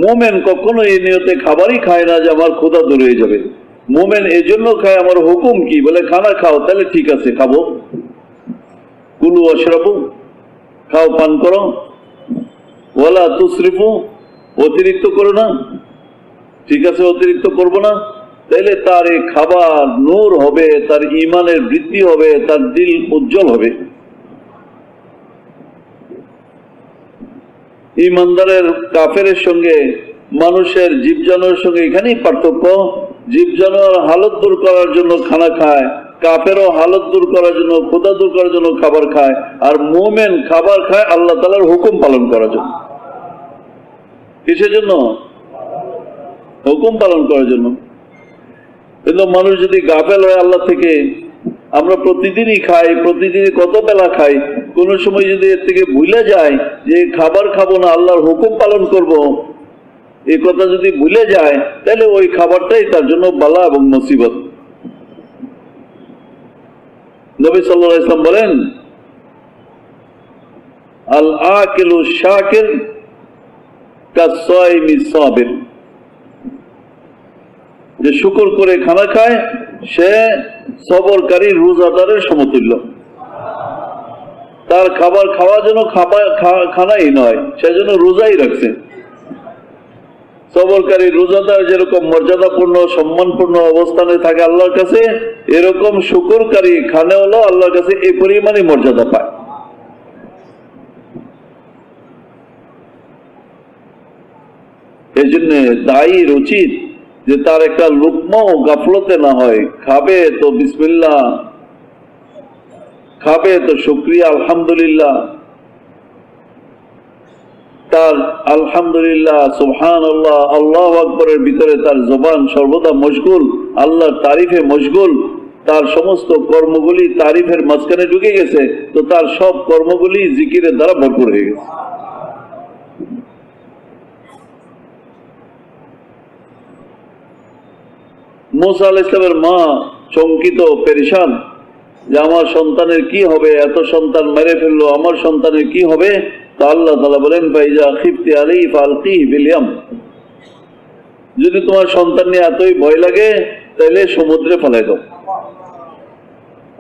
মোমেন কখনো এই নিয়তে খাবারই খায় না যে আমার ক্ষুধা দূর হয়ে যাবে। মোমেন এজন্য খায়, আমার হুকুম কি, বলে খানা খাও, তাহলে ঠিক আছে খাবো। কুলু ওয়াশরাবু, খাও পান করো, ওয়ালা তুসরিফু, অতিরিক্ত করো না, ঠিক আছে অতিরিক্ত করবো না। তাইলে তার এই খাবার নূর হবে, তার ঈমানের বৃদ্ধি হবে, তার দিল উজ্জ্বল হবে। ইমানদারের কাফেরের সঙ্গে মানুষের জীব জানোয়ারের সঙ্গে এখানেই পার্থক্য। জীব জানোয়ার হালত দূর করার জন্য খানা খায়, কাফেরও হালত দূর করার জন্য, ক্ষুধা দূর করার জন্য খাবার খায়, আর মুমিন খাবার খায় আল্লাহ তাআলার হুকুম পালন করার জন্য। কিসের জন্য? হুকুম পালন করার জন্য। কিন্তু মানুষ যদি গাফেল হয় আল্লাহ থেকে, আমরা প্রতিদিনই খাই, প্রতিদিনই কত বেলা খাই, কোন সময় যদি এর থেকে ভুলে যায় যে খাবার খাবো না, আল্লাহর হুকুম পালন করব, এই কথা যদি ভুলে যায়, তাহলে ওই খাবারটাই তার জন্য বালা এবং মুসিবত। নবী সাল্লাল্লাহু আলাইহি ওয়াসাল্লাম বলেন, আল আকিলু শাকির কাসাইমি সাবির, যে শুকর করে খানা খায় সে সবরকারী রোজাদারের সমতুল্য। তার খাবার খাওয়ার জন্য খানাই নয়, সেজন্য রোজাই রাখছে। সবরকারী রোজাদার যেরকম মর্যাদাপূর্ণ সম্মানপূর্ণ অবস্থানে থাকে আল্লাহর কাছে, এরকম শুকরকারী খানেওয়ালা আল্লাহর কাছে এই পরিমাণই মর্যাদা পায়। এই জন্য দায়ীর উচিত যে তার একটা লুকমাও গাফলতে না হয়। খাবে তো বিসমিল্লাহ, খাবে তো শুকরিয়া আলহামদুলিল্লাহ, তার আলহামদুলিল্লাহ সুবহানাল্লাহ আল্লাহু আকবরের ভিতরে তার জবান সর্বদা মশগুল, আল্লাহর তারিফে মশগুল। তার সমস্ত কর্মগুলি তারিফের মাঝখানে ঢুকে গেছে, তো তার সব কর্মগুলি জিকিরের দ্বারা ভরপুর হয়ে গেছে। মুসা আলাইহিস সালামের মা চমকিত, পেরেশান যে আমার সন্তানের কি হবে, এত সন্তান মেরে ফেললো, আমার সন্তানের কি হবে? তা আল্লাহ তাআলা বলেন, ফাইজা খিফতি আলাইহি ফালকিহি বিল ইয়াম, যদি তোমার সন্তান নিয়ে এতই ভয় লাগে তাহলে সমুদ্রে ফেলাই দাও,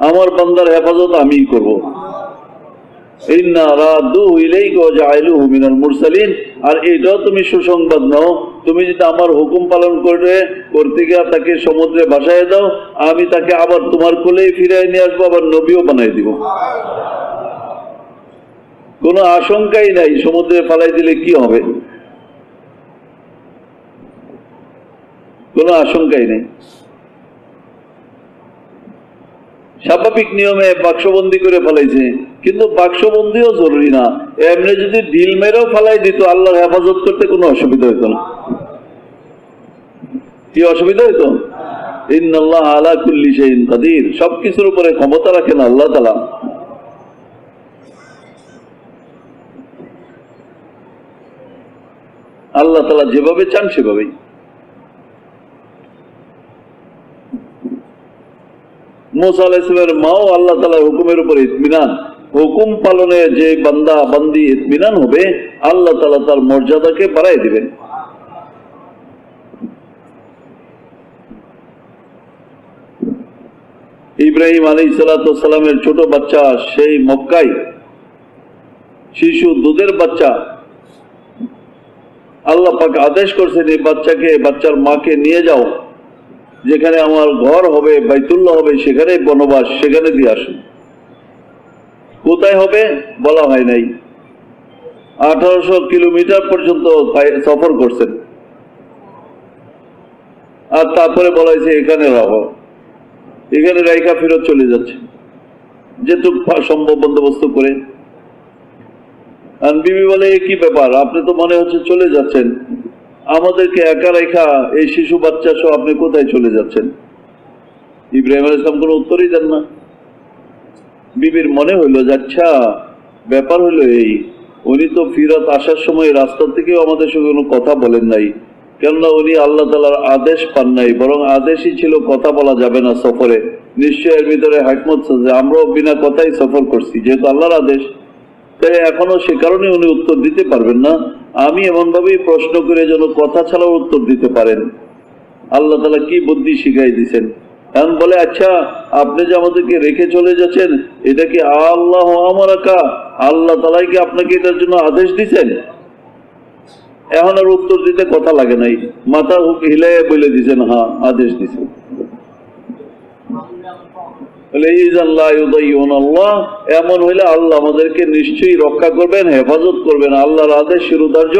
আমার বান্দার হেফাজত আমিই করব। ইন্না রাদুহু ইলাইকা ওয়া জাআলুহু মিনাল মুরসালিন। আর এটাও তুমি সুসংবাদ নাও, তুমি যদি আমার হুকুম পালন করতে গিয়ে তাকে সমুদ্রে ভাসায় দাও, আমি তাকে আবার তোমার কোলেই ফিরিয়ে নিয়ে আসবো, আবার নবীও বানাই দিব। কোনো আশঙ্কাই নাই সমুদ্রে ফেলাই দিলে কি হবে, কোনো আশঙ্কাই নেই। স্বাভাবিক নিয়মে বাক্সবন্দি করে ফেলাইছে, কিন্তু বাক্সবন্দিও জরুরি না, এমনি যদি ঢিল মেরেও ফেলাই দিত আল্লাহর হেফাজত করতে কোনো অসুবিধা হইতো না। কি অসুবিধা হইতো? ইন্নাল্লাহ আলা কুল্লি শাইইন কাদির, সবকিছুর উপরে ক্ষমতা রাখেন আল্লাহ তাআলা। আল্লাহ তাআলা যেভাবে চান সেভাবেই। মুসা আলাইহিস সালামের মাও আল্লাহ তাআলার হুকুমের উপরে ইতমিনান, হুকুম পালনে যে বান্দা বান্দি ইতমিনান হবে আল্লাহ তাআলা তার মর্যাদাকে বাড়াই দিবেন। ইব্রাহিম আলাইহিস সালামের ছোট বাচ্চা, সেই মক্কায় শিশু, দুধের বাচ্চা, আল্লাহ পাক আদেশ করছেন এই বাচ্চাকে, বাচ্চার মাকে নিয়ে যাও, যেখানে আমার ঘর হবে, বাইতুল্লাহ হবে, সেখানে বনবাস, সেখানে দিয়ে আসুন। কোথায় হবে বলা হয় নাই। 1800 কিলোমিটার পর্যন্ত সফর করছেন, আর তারপরে বলা হয়েছে এখানে রাখো, এখানে রাইখা ফেরত চলে যাচ্ছে যেটুকু সম্ভব বন্দোবস্ত করে। আর বিবি বলে, কি ব্যাপার, আপনি তো মনে হচ্ছে চলে যাচ্ছেন, আমাদেরকে একা রেখা এই শিশু বাচ্চা সহ আপনি কোথায় চলে যাচ্ছেন? ইব্রাহিম আলাইহিস সালাম কোনো উত্তরই দেন না। বিবির মনে হইলো যে আচ্ছা ব্যাপার হইলো এই, উনি তো ফিরত আসার সময় রাস্তা থেকেও আমাদের সঙ্গে কোনো কথা বলেন নাই, কেননা উনি আল্লাহ তাআলার আদেশ পান নাই, বরং আদেশই ছিল কথা বলা যাবে না সফরে। নিশ্চয় এর ভিতরে হিকমত আছে, আমরাও বিনা কথাই সফর করছি, যেহেতু আল্লাহর আদেশ, তাই এখনো সে কারণে উনি উত্তর দিতে পারবেন না। আমি এমন ভাবেই প্রশ্ন করে যেন কথা ছাড়াও উত্তর দিতে পারেন। আল্লাহ তাআলা কি বুদ্ধি শিখাই দিয়েছেন। এখন বলে, আচ্ছা আপনি যে আমাদেরকে রেখে চলে যাচ্ছেন, এটা কি আল্লাহ আমারাকা, আল্লাহ তাআলাই কি আপনাকে এটার জন্য আদেশ দিয়েছেন? এখন আর উত্তর দিতে কথা লাগে নাই, মাথা হিলাই বলে দিয়েছেন হ্যাঁ আদেশ দিয়েছেন। এমন হইলে আল্লাহ আমাদেরকে নিশ্চয়ই রক্ষা করবেন, হেফাজত করবেন। আল্লাহর আদেশ শিরোধার্য,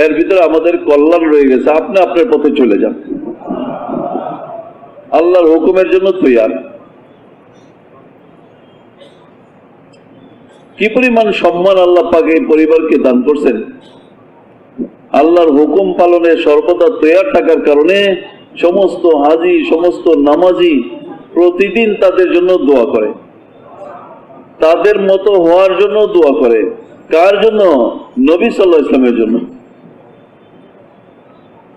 এর ভিতরে আমাদের কল্যাণ রয়ে গেছে। আপনি আপনার পথে চলে যান, আল্লাহর হুকুমের জন্য তৈয়ার। কি পরিমাণ সম্মান আল্লাহ পাক এই পরিবারকে দান করছেন। আল্লাহর হুকুম পালনে সর্বদা তৈয়ার থাকার কারণে সমস্ত হাজি, সমস্ত নামাজি প্রতিদিন তাদের জন্য দোয়া করে, তাদের মতো হওয়ার জন্য দোয়া করে। কার জন্য? নবী সাল্লাল্লাহু আলাইহি ওয়াসাল্লামের জন্য।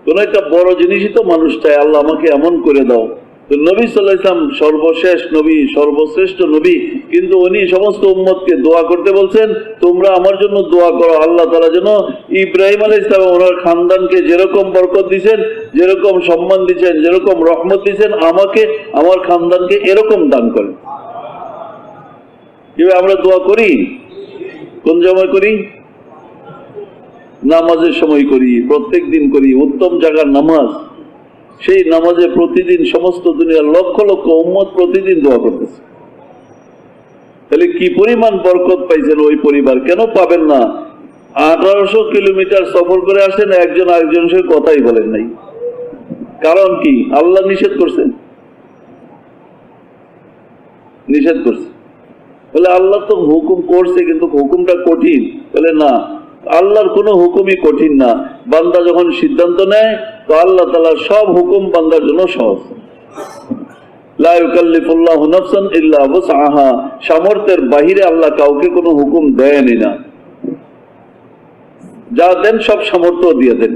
কোন একটা বড় জিনিসই তো মানুষ চায়, আল্লাহ আমাকে এমন করে দাও। তো নবী সাল্লাল্লাহু আলাইহি ওয়াসাল্লাম সর্বশেষ নবী, সর্বশ্রেষ্ঠ নবী, কিন্তু উনি সমস্ত উম্মতকে দোয়া করতে বলছেন, তোমরা আমার জন্য দোয়া করো আল্লাহ তাআলা যেন ইব্রাহিম আলাইহিস সালাম ওনার খানদানকে যেরকম বরকত দিয়েছেন, যেরকম সম্মান দিয়েছেন, যেরকম রহমত দিয়েছেন, আমাকে, আমার খানদানকে এরকম দান করেন। কিভাবে আমরা দোয়া করি? কোন সময় করি? নামাজের সময় করি, প্রত্যেক দিন করি। উত্তম জায়গার নামাজ, সেই নামাজে প্রতিদিন সমস্ত দুনিয়ার লক্ষ লক্ষ উম্মত প্রতিদিন দোয়া করতেছে। তাহলে কি পরিমাণ বরকত পাইছেন ওই পরিবার, কেন পাবেন না? 1800 কিলোমিটার সফর করে আসেন, একজন আরেকজনের সঙ্গে কথাই বলেন নাই। কারণ কি? আল্লাহ নিষেধ করছেন, নিষেধ করছে। বলে আল্লাহ তো হুকুম করছে, কিন্তু হুকুমটা কঠিন। বলে না, আল্লাহর কোনো হুকুমই কঠিন না। বান্দা যখন সিদ্ধান্ত নেয়, তো আল্লাহ তাআলার সব হুকুম বান্দার জন্য সহজ। লা ইউকাল্লিফুল্লাহু নাফসান ইল্লা ওয়াসআহা, সামর্থ্যের বাহিরে আল্লাহ কাউকে কোনো হুকুম দেয়নি না। যা দেন সব সামর্থ্য দিয়ে দেন।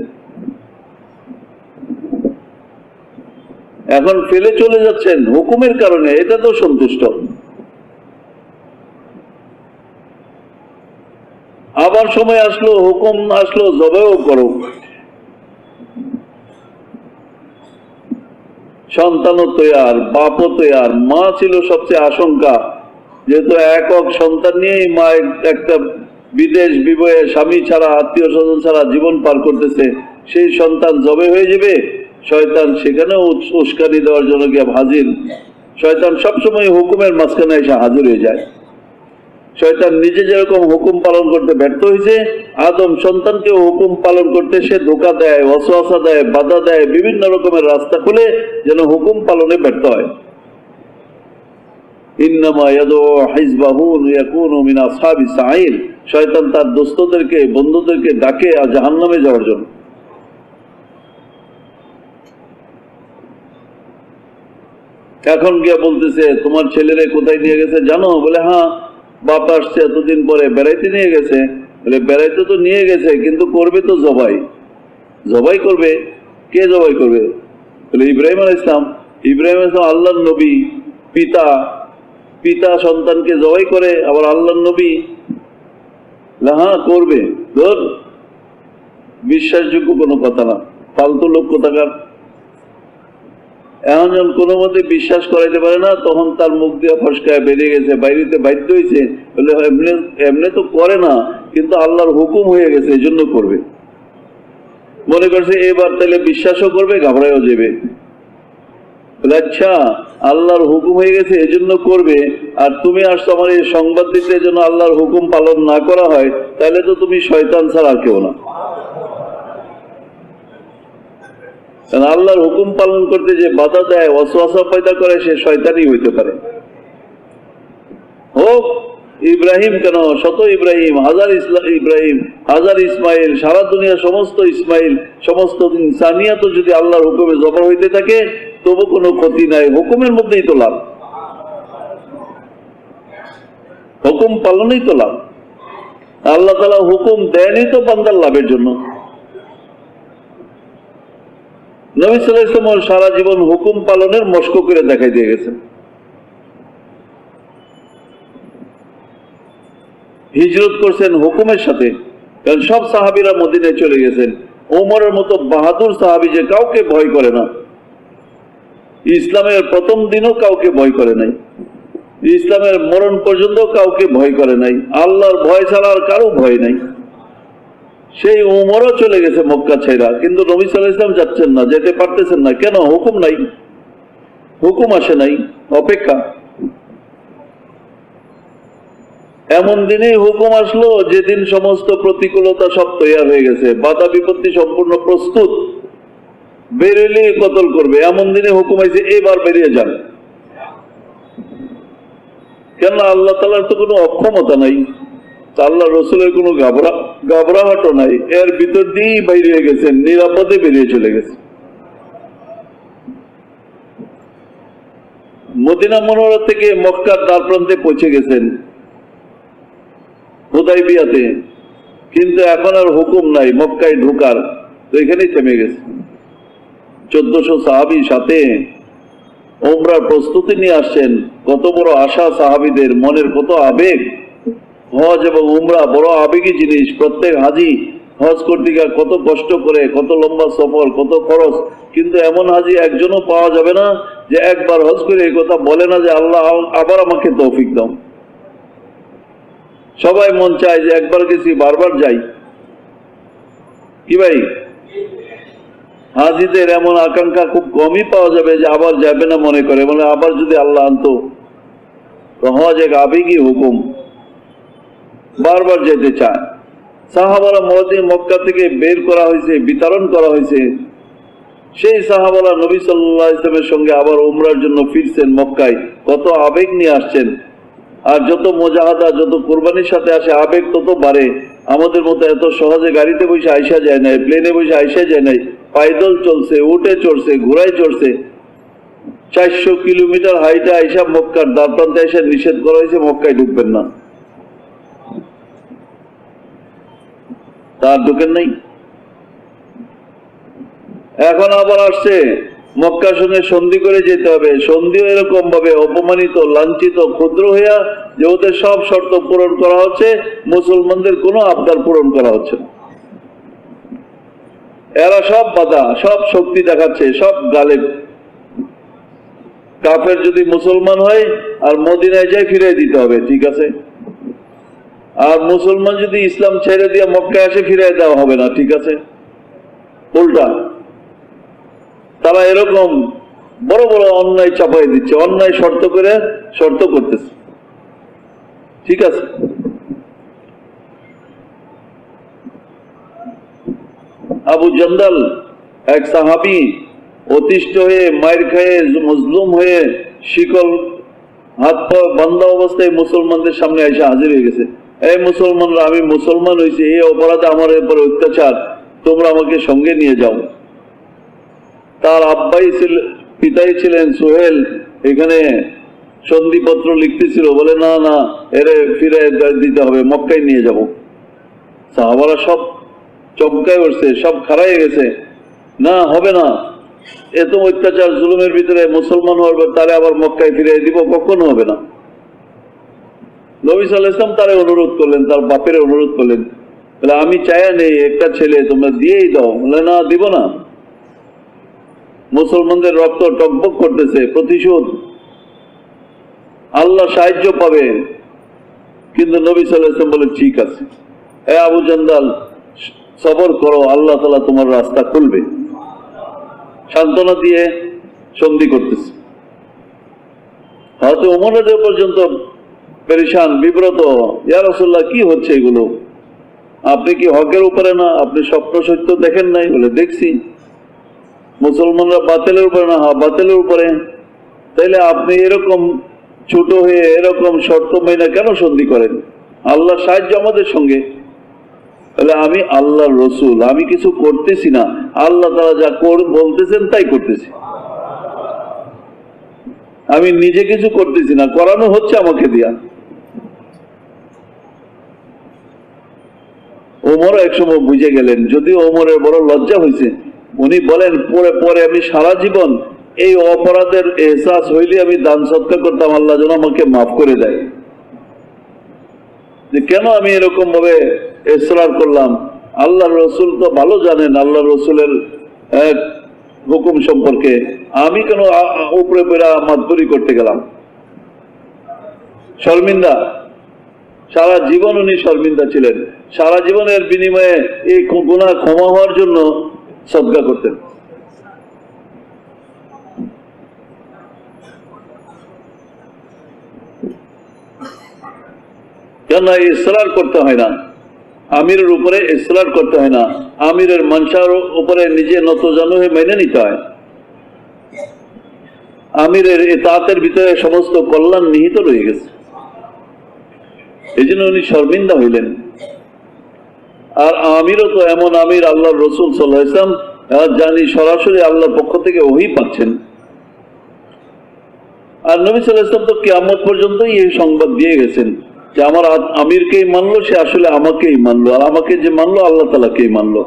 এখন ফেলে চলে যাচ্ছেন হুকুমের কারণে, এটা তো সন্তুষ্ট। আবার সময় আসলো, হুকুম আসলো, জবাও করো। সন্তানও তৈয়ার, বাপও তৈয়ার। মা ছিল সবচেয়ে আশঙ্কা, যেহেতু একক সন্তান নিয়েই মা একটা বিদেশ বিবয়ে স্বামী ছাড়া, আত্মীয় স্বজন ছাড়া জীবন পার করতেছে। সেই সন্তান জবে হয়ে যাবে, শয়তান সেখানেও উস্কানি দেওয়ার জন্য গিয়ে হাজির। শয়তান সবসময় হুকুমের মাঝখানে এসে হাজির হয়ে যায়। শয়তান নিজে যেরকম হুকুম পালন করতে ব্যর্থ হয়েছে, আদম সন্তানকেও হুকুম পালন করতে সে ধোঁকা দেয়, ওয়াসওয়াসা দেয়, বাধা দেয়, বিভিন্ন রকমের রাস্তা খুলে যেন হুকুম পালনে ব্যর্থ হয়। ইন্নামা ইয়াদউ হিজবাহু লিয়াকুনু মিন আসহাবিস সাঈর, শয়তান তার দোস্তদেরকে, বন্ধুদেরকে ডাকে জাহান্নামে যাওয়ার জন্য। এখন গিয়া বলতেছে, তোমার ছেলেরে কোথায় নিয়ে গেছে জানো? বলে হ্যাঁ, বাপ আসছে এতদিন পরে, বেড়াইতে নিয়ে গেছে। বলে বেড়াইতে তো নিয়ে গেছে, কিন্তু করবে তো জবাই। জবাই করবে? কে জবাই করবে? বলে ইব্রাহিম আলাইহিস সালাম। ইব্রাহিম আলাইহিস সালাম আল্লাহর নবী, পিতা। পিতা সন্তানকে জবাই করে, আবার আল্লাহর নবী? হ্যাঁ করবে। ধর, বিশ্বাসযোগ্য কোনো কথা না, ফালতু লোক কোথাকার। এখন যখন কোনো মতে বিশ্বাস করাইতে পারে না, তখন তার মুখ দিয়ে ফসকায় বেরিয়ে গেছে, বাইরেতে বাধ্য হয়েছে। বলে এমনি তো করে না, কিন্তু আল্লাহর হুকুম হয়ে গেছে, এই জন্য করবে। মনে করছে এবার তাহলে বিশ্বাসও করবে, ঘাবড়াইও যাবে। বলে আচ্ছা, আল্লাহর হুকুম হয়ে গেছে এই জন্য করবে, আর তুমি আসছো আমার এই সংবাদ দিতে যেন আল্লাহর হুকুম পালন না করা হয়, তাহলে তো তুমি শয়তান ছাড়া আর কেউ না। আল্লাহর হুকুম পালন করতে যে বাধা দেয়, ওয়াসওয়াসা পয়দা করে, সে শয়তানই হইতে পারে। হোক ইব্রাহিম কেন, শত ইব্রাহিম, হাজার ইব্রাহিম, হাজার ইসমাইল, সারা দুনিয়া সমস্ত ইসমাইল, সমস্ত ইনসানিয়াত যদি আল্লাহর হুকুমে জবা হইতে থাকে, তবু কোনো ক্ষতি নাই। হুকুমের মধ্যেই তো লাভ, হুকুম পালনেই তো লাভ। আল্লাহ তাআলা হুকুম দেনই তো বান্দার লাভের জন্য। নবী সাল্লাল্লাহু আলাইহি ওয়াসাল্লাম সারা জীবন হুকুম পালনের মশক করে দেখাই দিয়ে গেছেন। হিজরত করছেন হুকুমের সাথে, কারণ সব সাহাবীরা মদিনায় চলে গেছেন। ওমরের মতো বাহাদুর সাহাবী যে কাউকে ভয় করে না, ইসলামের প্রথম দিনও কাউকে ভয় করে নাই, ইসলামের মরণ পর্যন্ত কাউকে ভয় করে নাই। আল্লাহর ভয় ছাড়া আর কারো ভয় নাই। সেই ওমরও চলে গেছে মক্কা ছেড়া, কিন্তু নবী সাল্লাল্লাহু আলাইহি ওয়াসাল্লাম যাচ্ছেন না, যেতে পারতেছেন না। কেন? হুকুম নাই, হুকুম আসে নাই, অপেক্ষা। এমন দিনেই হুকুম আসলো যেদিন সমস্ত প্রতিকূলতা সব তৈরি হয়ে গেছে, বাধা বিপত্তি সম্পূর্ণ প্রস্তুত, বেরোলেই কতল করবে, এমন দিনে হুকুম হয়েছে এবার বেরিয়ে যান। কেন? আল্লাহ তাআলার তো কোনো অক্ষমতা নাই, আল্লাহ রসুলের কোনো ঘাবড়াহাটও নাই, এর ভিতর দিয়েই বেরিয়ে গেছেন, নিরাপদে বেরিয়ে চলে গেছে। মদিনা মুনাওয়ারা থেকে মক্কার দ্বার প্রান্তে পৌঁছে গেছেন, হুদাইবিয়াতে, কিন্তু এখন আর হুকুম নাই মক্কায় ঢোকার, তো এখানেই থেমে গেছে। 1400 সাহাবী সাথে উমরার প্রস্তুতি নিয়ে আসছেন। কত বড় আশা সাহাবীদের, মনের কত আবেগ। হজ এবং উমরা বড় আবেগী জিনিস। প্রত্যেক হাজি হজ করতে গিয়ে কত কষ্ট করে, কত লম্বা সফর, কত খরচ, কিন্তু এমন হাজি একজনও পাওয়া যাবে না যে একবার হজ করে এই কথা বলে না যে আল্লাহ আবার আমাকে তৌফিক দাও। সবাই মন চায় যে একবার গেছি বারবার যাই। কি ভাই? হাজিদের এমন আকাঙ্ক্ষা খুব কমই পাওয়া যাবে যে আবার যাবে না মনে করে, মানে আবার যদি আল্লাহ আনতো। তো হজ এক আবেগী হুকুম, বারবার যেতে চায়। সাহাবারা মক্কা থেকে বের করা হয়েছে, বিতরণ করা হয়েছে। সেই সাহাবারা নবী সাল্লাল্লাহু আলাইহি ওয়াসাল্লামের সঙ্গে আবার উমরার জন্য ফিরছেন মক্কায়, কত আবেগ নিয়ে আসছেন। আর যত মুজাহাদা, যত কুরবানির সাথে আসে আবেগ তত বাড়ে। আমাদের মতো এত সহজে গাড়িতে বসে আইসা যায় নাই, প্লেনে বসে আইসা যায় নাই, পায়দল চলছে, উঠে চড়ছে, ঘোড়ায় চড়ছে। 400 কিলোমিটার হাইটে আইসা মক্কার দ্বার প্রান্তে এসে নিষেধ করা হয়েছে মক্কায় ঢুকবেন না, তার ঢুকেন নাই। এখন আবার আসছে মক্কার সঙ্গে সন্ধি করে যেতে হবে। সন্ধিও এরকম ভাবে অপমানিত, লাঞ্ছিত, ক্ষুদ্র হইয়া যে ওদের সব শর্ত পূরণ করা হচ্ছে, মুসলমানদের কোনো আবদার পূরণ করা হচ্ছে না। এরা সব বাধা, সব শক্তি দেখাচ্ছে, সব গালেব। কাফের যদি মুসলমান হয় আর মদিনায় যায় ফিরে দিতে হবে, ঠিক আছে। আর মুসলমান যদি ইসলাম ছেড়ে দিয়ে মক্কায় আসে ফিরে দেওয়া হবে না, ঠিক আছে। উল্টা তারা এরকম বড় বড় অন্যায় চাপাই দিচ্ছে, অন্যায় শর্ত করতেছে, ঠিক আছে। আবু জান্দাল এক সাহাবী, অতিষ্ঠ হয়ে, মায়ের খেয়ে, মজলুম হয়ে, শিকল হাত পা বান্ধা অবস্থায় মুসলমানদের সামনে এসে হাজির হয়ে গেছে। এই মুসলমানরা, আমি মুসলমান হয়েছি, এই অপরাধে আমার উপর অত্যাচার, তোমরা আমাকে সঙ্গে নিয়ে যাও। তার পিতাই ছিলেন সোহেল, এখানে সন্ধিপত্র লিখতেছিল, বলে না না, এরে ফিরে দিতে হবে, মক্কায় নিয়ে যাব। সাহাবারা সব চমকায় উঠছে, সব খাড়াই গেছে, না হবে না, এত অত্যাচার জুলুমের ভিতরে মুসলমান হওয়ার পর তারে আবার মক্কায় ফিরে দিব, কখনো হবে না। নবী সাল্লাল্লাহু আলাইহি ওয়াসাল্লাম তারে অনুরোধ করলেন, তার বাপের অনুরোধ করলেন, বলে আমি চাইয়া নেই, একটা ছেলে তোমরা দিয়েই দাও। বলে না, দিব না, মুসলমানদের রক্ত টকবক করতেছে, প্রতিশোধ, আল্লাহ সাহায্য পাবে। কিন্তু নবী সাল্লাল্লাহু আলাইহি ওয়াসাল্লাম বলে ঠিক আছে, এ আবু জান্দাল সবর করো, আল্লাহ তাআলা তোমার রাস্তা খুলবে। সান্ত্বনা দিয়ে সন্ধি করতেছে। হয়তো ওমর পর্যন্ত পেরেশান, বিব্রত, ইয়া রাসূলুল্লাহ কি হচ্ছে এগুলো? আপনি কি হকের উপরে না? আপনি স্বপ্ন সত্য দেখেন নাই? বলে দেখছি। মুসলমানরা বাতিলের উপরে না? হ্যাঁ, বাতিলের উপরে। তাইলে আপনি এরকম ছোট হয়ে এরকম শর্ত মেনে কেন সন্ধি করেন? আল্লাহ সাহায্য আমাদের সঙ্গে। তাহলে আমি আল্লাহর রসুল, আমি কিছু করতেছি না, আল্লাহ তাআলা যা বলতেছেন তাই করতেছি, আমি নিজে কিছু করতেছি না, করানো হচ্ছে আমাকে দিয়া। ওমর একসময় বুঝে গেলেন, যদিও ওমরের বড় লজ্জা হয়েছে। উনি বলেন, পরে আমি সারা জীবন এই অপরাধের এহসাস হইলে আমি দান সৎকার করতাম, আল্লাহ যেন আমাকে মাফ করে দেয়, যে কেন আমি এরকম ভাবে ইসরার করলাম। আল্লাহ রসুল তো ভালো জানেন আল্লাহ রসুলের হুকুম সম্পর্কে, আমি কেন উপরে পেরা মাতবরি করতে গেলাম? শর্মিন্দা, সারা জীবন উনি শর্মিন্দা ছিলেন। সারা জীবনের বিনিময়ে এই গুনাহ ক্ষমা হওয়ার জন্য সদকা করতেন। কেন ইসরার করতে হয় না, আমিরের উপরে ইসরার করতে হয় না, আমিরের মনসার উপরে নিজে নতজানু হয়ে মেনে নিতে হয়। আমিরের ইতাআতের ভিতরে সমস্ত কল্যাণ নিহিত রয়ে গেছে, এই জন্য উনি শর্মিন্দা হইলেন। আর আমিরও তো এমন আমির, আল্লাহর রসুল সাল্লাল্লাহু আলাইহি ওয়াসাল্লাম জানি সরাসরি আল্লাহর পক্ষ থেকে ওহী পাচ্ছেন। আর নবী সাল্লাল্লাহু আলাইহি ওয়াসাল্লাম তো কিয়ামত পর্যন্তই এই সংবাদ দিয়ে গেছেন যে আমার আমিরকেই মানলো, সে আসলে আমাকেই মানলো, আর আমাকে যে মানলো আল্লাহ তাআলাকেই মানলো।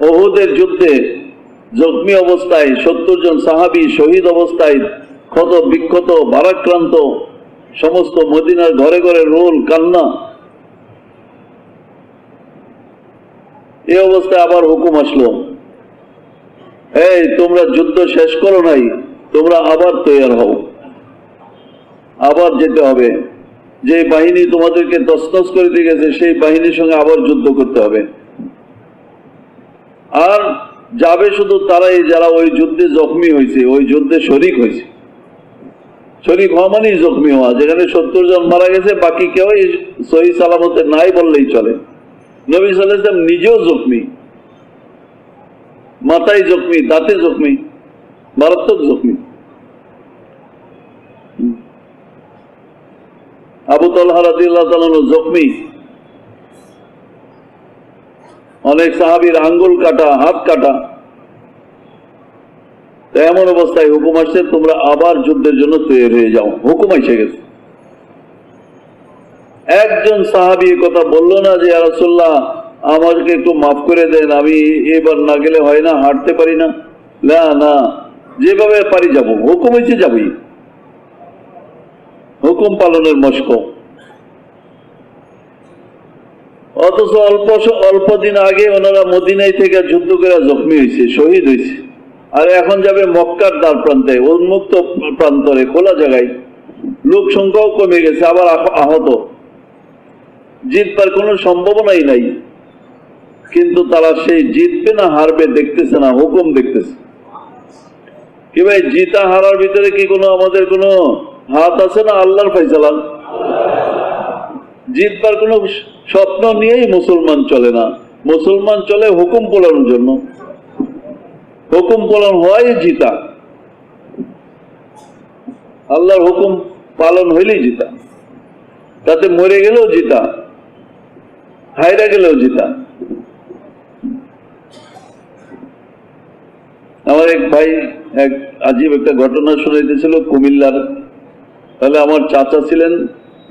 উহুদের যুদ্ধে জখমি অবস্থায় 70 জন সাহাবী শহীদ অবস্থায় ক্ষত বিক্ষত ভারাক্রান্ত, সমস্ত মদিনার ঘরে ঘরে রোল কান্না। এই অবস্থায় আবার হুকুম আসলো, এই তোমরা যুদ্ধ শেষ করো নাই, তোমরা আবার তৈয়ার হও, আবার যেতে হবে। যে বাহিনী তোমাদেরকে তছনছ করে দিয়ে গেছে সেই বাহিনীর সঙ্গে আবার যুদ্ধ করতে হবে। আর যাবে শুধু তারাই যারা ওই যুদ্ধে জখমি হয়েছে, ওই যুদ্ধে শরিক হয়েছে। শরিক হওয়া মানেই জখমি হওয়া। যেখানে 70 জন মারা গেছে, বাকি কেউ সহি সালামতে নাই বললেই চলে। নবী সাল্লাল্লাহু আলাইহি ওয়াসাল্লাম নিজেও জখমি, মাথায় জখমি, দাঁতে জখমি, মারাত্মক জখমি। আবু তালহা রাদিয়াল্লাহু তাআলা জখমি, অনেক সাহাবীর আঙ্গুল কাটা, হাত কাটা। এমন অবস্থায় হুকুম আসছে তোমরা আবার যুদ্ধের জন্য তৈরি হয়ে যাও, হুকুম এসে গেছে। একজন সাহাবী কথা বললো না যে ইয়া রাসূলুল্লাহ আমাকে একটু মাফ করে দেন, আমি এবার না গেলে হয় না, হাঁটতে পারি না। না না, যেভাবে পারি যাব, হুকুম হয়েছে যাবই, হুকুম পালনের মশক। অথচ অল্প দিন আগে ওনারা মদিনায় থেকে যুদ্ধ করে জখমি হয়েছে, শহীদ হয়েছে। আর এখন যাবে মক্কার দ্বার প্রান্তে, উন্মুক্ত প্রান্তরে, খোলা জায়গায়, লোক সংখ্যাও কমে গেছে, আবার আহত, জিতবার কোনো সম্ভাবনাই নাই। কিন্তু তারা সেই জিতবে না হারবে দেখতেছে না, হুকুম দেখতেছে। কি ভাই, জিতা হারার ভিতরে কি কোনো আমাদের কোনো হাত আছে না? আল্লাহর ফয়সালা। জিতবার কোনো স্বপ্ন নিয়েই মুসলমান চলে না, মুসলমান চলে হুকুম পালনের জন্য। হুকুম পালন হয় জিতা, আল্লাহর হুকুম পালন হইলেই জিতা। তাতে মরে গেলেও জিতা, হায়রা গেলেও জিতা। আমার এক ভাই এক আজীব একটা ঘটনা শুনাইতেছিল কুমিল্লার। তাহলে আমার চাচা ছিলেন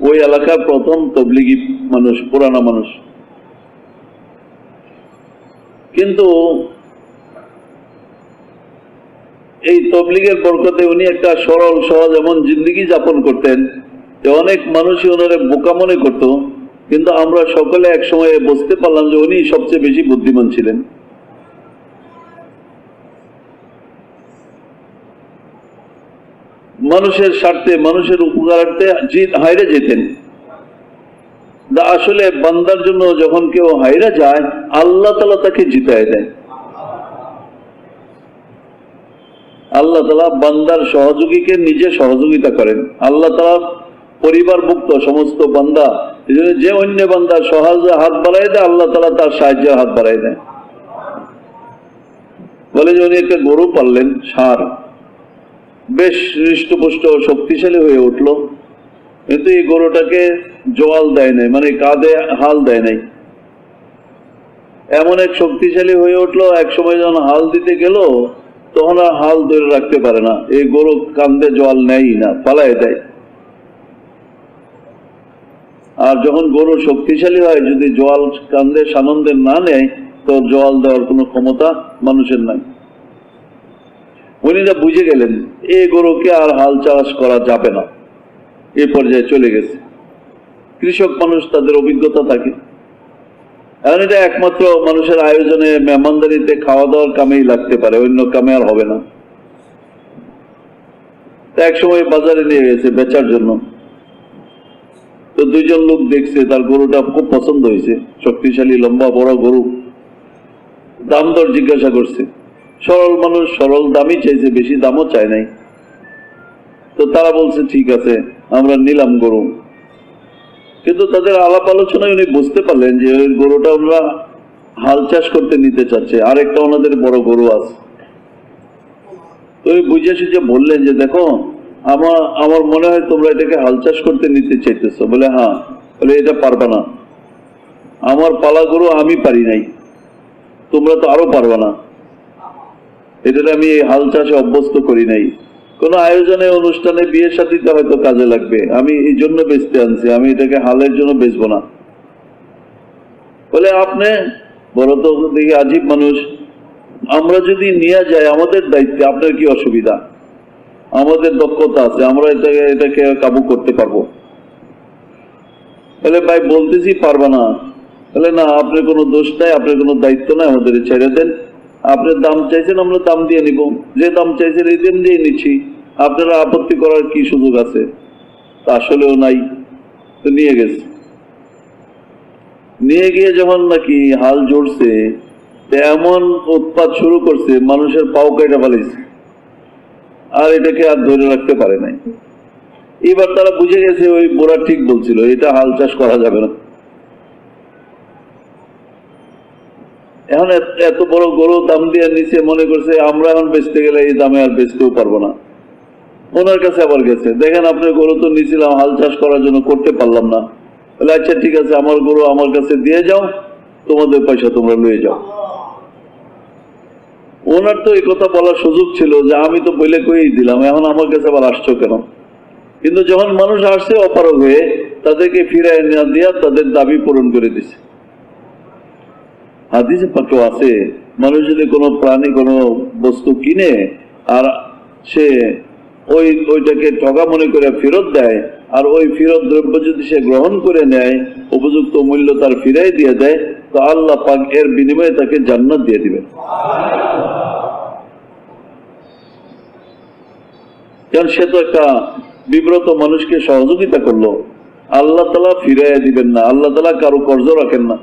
ওই এলাকার প্রথম তবলিগি মানুষ, পুরানা মানুষ। কিন্তু এই তবলিগের বরকতে উনি একটা সরল সহজ এমন জিন্দগি যাপন করতেন যে অনেক মানুষই ওনারে বোকা মনে করত। কিন্তু আমরা সকলে এক সময় বুঝতে পারলাম যে উনি সবচেয়ে বেশি বুদ্ধিমান ছিলেন। মানুষের স্বার্থে, মানুষের উপকারার্থে হাইরে যেতেন। আসলে বান্দার জন্য যখন কেউ হাইরা যায়, আল্লাহ তাআলা তাকে জিতায় দেয়। আল্লাহ তাআলা বান্দার সহযোগীকে নিজে সহযোগিতা করেন। আল্লাহ তাআলা পরিবারভুক্ত সমস্ত বান্দা, যে অন্য বান্দা সহজে হাত বাড়াই দেয়, আল্লাহ তাআলা তার সাহায্যে হাত বাড়াই দেয়। বলে যে উনি একটা গরু পাললেন, ষাঁড়, বেশ হৃষ্টপুষ্ট শক্তিশালী হয়ে উঠল, কিন্তু এই গরুটাকে জোয়াল দেয় নাই, মানে কাঁধে হাল দেয় নাই। এমন এক শক্তিশালী হয়ে উঠলো, এক সময় যখন হাল দিতে গেল তখন আর হাল ধরে রাখতে পারে না, এই গরু কাঁধে জোয়াল নেয় না, পালায় দেয়। আর যখন গরু শক্তিশালী হয়, যদি জোয়াল কাঁধে সানন্দে না নেয় তো জোয়াল দেওয়ার কোনো ক্ষমতা মানুষের নাই। উনি যা বুঝে গেলেন এই গরুকে আর হাল চাষ করা যাবে না, এ পর্যায়ে চলে গেছে। কৃষক মানুষ, তাদের অভিজ্ঞতা থাকে। এখন এটা একমাত্র মানুষের আয়োজনে, মেহমানদারিতে, খাওয়া দাওয়ার কামেই লাগতে পারে, অন্য কামে আর হবে না। এক সময় বাজারে নিয়ে গেছে বেচার জন্য। তো দুইজন লোক দেখছে তার গরুটা খুব পছন্দ হয়েছে, শক্তিশালী লম্বা বড় গরু। দাম দর জিজ্ঞাসা করছে, সরল মানুষ, সরল দামই চাইছে, বেশি দামও চায় নাই। তো তারা বলছে ঠিক আছে আমরা নিলাম গরু। কিন্তু তাদের আলাপ আলোচনায় উনি বুঝতে পারলেন যে ওই গরুটা ওরা হাল চাষ করতে নিতে চাচ্ছে, আরেকটা ওনাদের বড় গরু আছে। তো বুঝে সুঝে বললেন যে দেখো আমার মনে হয় তোমরা এটাকে হাল চাষ করতে নিতে চাইতেছো। বলে হ্যাঁ। বলে এটা পারবা না, আমার পালা গরু আমি পারি নাই, তোমরা তো আরো পারবা না, এটা আমি হাল চাষে অভ্যস্ত করি নাই, কোনো আয়োজনে অনুষ্ঠানে বিয়ে শাদীতে হয়তো কাজে লাগবে, আমি এই জন্য বেচতে আনছি, আমি এটাকে হালের জন্য বেচবো না। বলে আপনি বড় তো দেখি আজীব মানুষ, আমরা যদি নিয়ে যাই আমাদের দায়িত্বে আপনার কি অসুবিধা, আমাদের দক্ষতা আছে, আমরা এটাকে কাবু করতে পারবো। বলে ভাই বলতেছি পারবা না। বলে না আপনার কোনো দোষ নাই, আপনার কোনো দায়িত্ব নাই, আমাদের ছেড়ে দেন, আপনার দাম চাইছেন আমরা দাম দিয়ে নিব, যে দাম চাইছেন এই দাম দিয়ে নিচ্ছি, আপনারা আপত্তি করার কি সুযোগ আছে? তা আসলেও নাই। তো নিয়ে গেছে, নিয়ে গিয়ে যখন নাকি হাল জড়ছে এমন উৎপাত শুরু করছে, মানুষের পাও কেটে ফেলেছে, আর এটাকে আর ধরে রাখতে পারে নাই। এবার তারা বুঝে গেছে ওই বুড়া ঠিক বলছিল, এটা হাল চাষ করা যাবে না। এখন এত বড় গরু দাম দিয়ে নিচে, মনে করছে আমরা এখন বেচতে গেলে এই দামে আর বেচতেও পারবো না। ওনার কাছে আবার গেছে, দেখেন আপনার গরু তো নিয়েছিলাম হাল চাষ করার জন্য, করতে পারলাম না। বলে আচ্ছা ঠিক আছে আমার গরু আমার কাছে দিয়ে যাও, তোমাদের পয়সা তোমরা লয়ে যাও। ওনার তো এই কথা বলার সুযোগ ছিল যে আমি তো বলে কয়েই দিলাম, এখন আমার কাছে আবার আসছো কেন? কিন্তু যখন মানুষ আসছে অপারগ হয়ে, তাদেরকে ফিরায় না দিয়া তাদের দাবি পূরণ করে দিছে। হাদিসে পাকেও আছে, মানুষ যদি কোনো প্রাণী কোনো বস্তু কিনে আর সে ওইটাকে ঠগা মনে করে ফেরত দেয়, আর ওই ফেরত দ্রব্য যদি সে গ্রহণ করে নেয়, উপযুক্ত মূল্য তার ফিরাই দিয়ে দেয়, তো আল্লাহ পাক এর বিনিময়ে তাকে জান্নাত দিয়ে দিবেন। কারণ সে তো একটা বিব্রত মানুষকে সহযোগিতা করলো, আল্লাহ তাআলা ফিরাইয়া দিবেন না, আল্লাহ তাআলা কারো কর্জ রাখেন না।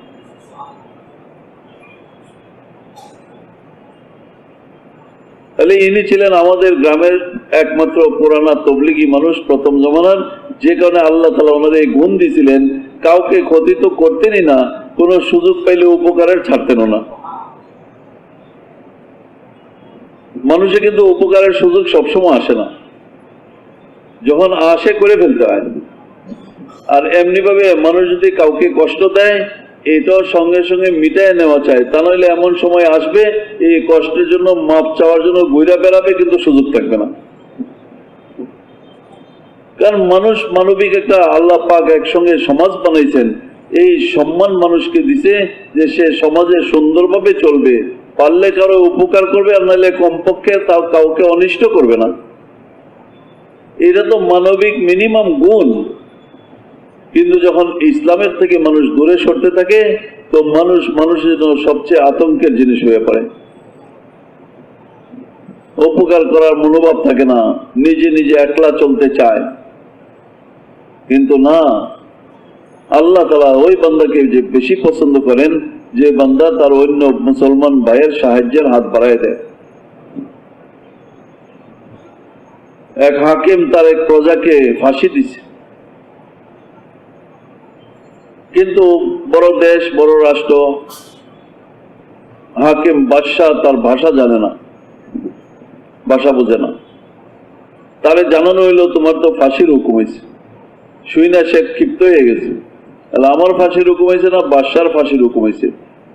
তাহলে ইনি ছিলেন আমাদের গ্রামের একমাত্র পুরানা তবলিগি মানুষ প্রথম জমানার, যে কারণে আল্লাহ তাআলা ওনার এই গুণ দিয়েছিলেন, কাউকে ক্ষতি তো করতেনই না, কোনো সুযোগ পাইলে উপকারের ছাড়তেনও না। মানুষের কিন্তু উপকারের সুযোগ সবসময় আসে না, যখন আসে করে ফেলতে হয়। আর এমনি ভাবে মানুষ যদি কাউকে কষ্ট দেয়, এটাও সঙ্গে সঙ্গে মিটায় নেওয়া চায়, তা নইলে এমন সময় আসবে এই কষ্টের জন্য মাপ চাওয়ার জন্য ঘুরে বেড়াবে, কিন্তু সুযোগ থাকবে না। কারণ মানুষ মানবিক একটা আল্লাহ পাক একসঙ্গে সমাজ বানাইছেন, এই সম্মান মানুষকে দিছে যে সে সমাজে সুন্দরভাবে চলবে, পারলে কারো উপকার করবে, আর নাহলে কমপক্ষে তাও কাউকে অনিষ্ট করবে না। এটা তো মানবিক মিনিমাম গুণ। কিন্তু যখন ইসলামের থেকে মানুষ দূরে সরতে থাকে, তো মানুষের জন্য সবচেয়ে আতঙ্কের জিনিস হয়ে পড়ে। উপকার করার মনোভাব থাকে না, নিজে নিজে একলা চলতে চায়। কিন্তু না, আল্লাহ তাআলা ওই বান্দাকে যে বেশি পছন্দ করেন, যে বান্দা তার অন্য মুসলমান ভাইয়ের সাহায্যের হাত বাড়ায় দেয়। এক হাকিম তার এক প্রজাকে ফাঁসি দিছে, কিন্তু বড় দেশ বড় রাষ্ট্র, হাকিম বাদশাহ তার ভাষা জানে না, ভাষা বোঝে না। তারে জানানো হইলো তোমার তো ফাঁসির হুকুম হয়েছে। শুই না সে ক্ষিপ্ত হয়ে গেছে, তাহলে আমার ফাঁসির হুকুম হয়েছে না বাদশার ফাঁসির হুকুম হয়েছে?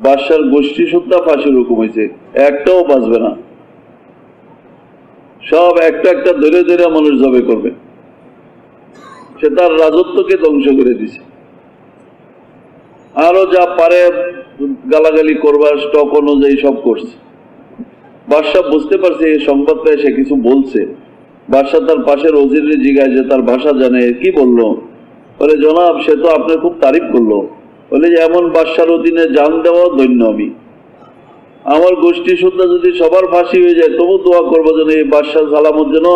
বাদশার গোষ্ঠী সুদ্ধা ফাঁসির হুকুম হয়েছে, একটাও বাঁচবে না, সব একটা একটা ধরে ধরে মানুষ জবে করবে। সে তার রাজত্বকে ধ্বংস করে দিছে। আরো যা পারে গালাগালি করবার স্টক অনুযায়ী সব করছে। বাদশাহ বুঝতে পারছে এই সংবাদ পেয়ে সে কিছু বলছে। বাদশাহ তার পাশের ওজিরে জিজ্ঞাসা যে তার ভাষা জানে, কি বললো? বলে জনাব সে তো আপনার খুব তারিফ করলো, বলে যে এমন বাদশার অধীনে জান দেওয়া ধন্য আমি। আমার গোষ্ঠী সুদ্ধা যদি সবার ফাঁসি হয়ে যায়, তবু দোয়া করবো যেন এই বাদশাহ সালামত যেন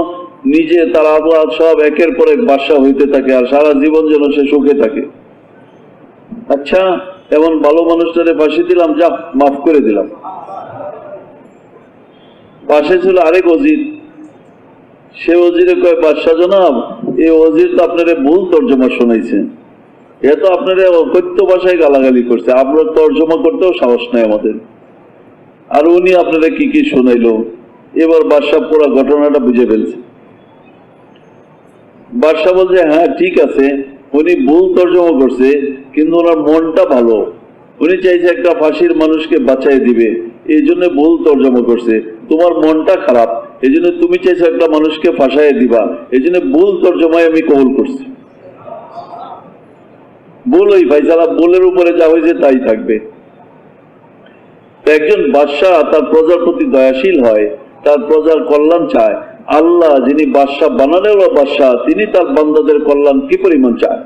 নিজে তার আবহাওয়া সব একের পর এক বাদশাহ হইতে থাকে, আর সারা জীবন যেন সে সুখে থাকে। আচ্ছা এমন ভালো মানুষটারে ফাঁসি দিলাম, যা মাফ করে দিলাম। পাশে ছিল আরেক ওজির, সে ওজিরে কয়, বাদশাহ জনাব, এই ওজির তো আপনারে ভুল তর্জমা শোনাইছে, এ তো আপনারা অকথ্য ভাষায় গালাগালি করছে, আপনার তর্জমা করতেও সাহস নাই আমাদের, আর উনি আপনারা কি কি শোনাইলো। এবার বাদশাহ পুরো ঘটনাটা বুঝে ফেলছে। বাদশাহ বলছে, হ্যাঁ ঠিক আছে, উনি ভুল তর্জমা করছে, কিন্তু ওনার মনটা ভালো, উনি চাইছে একটা ফাঁসির মানুষকে বাঁচাই দিবে, এই জন্য ভুল তর্জমা করছে। তোমার মনটা খারাপ, এই জন্য তুমি চাইছো একটা মানুষকে ফাঁসাই দিবা, এই জন্য ভুল তর্জমায় আমি কবুল করছি। ভুল ওই ফাইসালা, ভুলের উপরে যা হয়েছে তাই থাকবে। একজন বাদশাহ তার প্রজার প্রতি দয়াশীল হয়, তার প্রজার কল্যাণ চায়। আল্লাহ যিনি বাদশাহ বানালেও বাদশাহ, তিনি তার বান্দাদের কল্যাণ কি পরিমাণ চায়।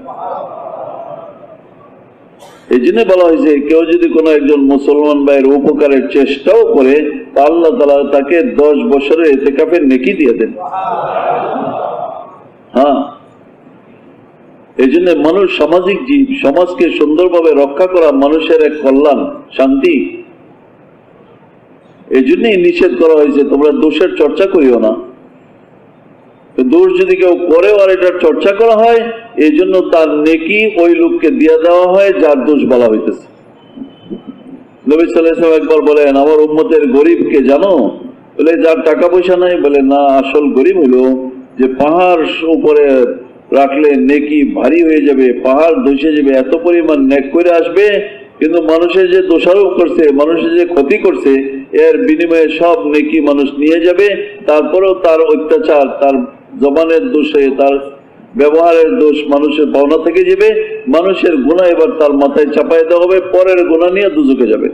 এই জন্য বলা হয়েছে, কেউ যদি কোনো একজন মুসলমান ভাইয়ের উপকারের চেষ্টাও করে, তা আল্লাহ তাআলা তাকে 10 বছরের ইতিকাফের নেকি দিয়ে দেন। হ্যাঁ, এই জন্য মানুষ সামাজিক জীব, সমাজকে সুন্দরভাবে রক্ষা করা মানুষের এক কল্যাণ, শান্তি। এই জন্যই নিষেধ করা হয়েছে, তোমরা দোষের চর্চা করিও না। দোষ যদি কেউ করেও আর এটার চর্চা করা হয়, এই জন্য তার নেকি ওই লোককে দিয়ে দেওয়া হয় যার দোষ বলা হইতেছে। নবী সাল্লাল্লাহু আলাইহি ওয়াসাল্লাম একবার বলেন, আমার উম্মতের গরিবকে জানো? বলে, যার টাকা পয়সা নাই। বলে, না, আসল গরিব হলো যে পাহাড় উপরে রাখলে নেকি ভারী হয়ে যাবে, পাহাড় ধসে যাবে, এত পরিমাণ নেক করে আসবে, কিন্তু মানুষের যে দোষারোপ করছে, মানুষের যে ক্ষতি করছে, এর বিনিময়ে সব নেকি মানুষ নিয়ে যাবে। তারপরেও তার অত্যাচার, তার জবানের দোষে, তার ব্যবহারের দোষ মানুষের পাওনা থেকে যাবে। মানুষের গুনাহ এবার তার মাথায় চাপাই দেওয়া হবে, পরের গুনাহ নিয়ে দুজকে যাবে।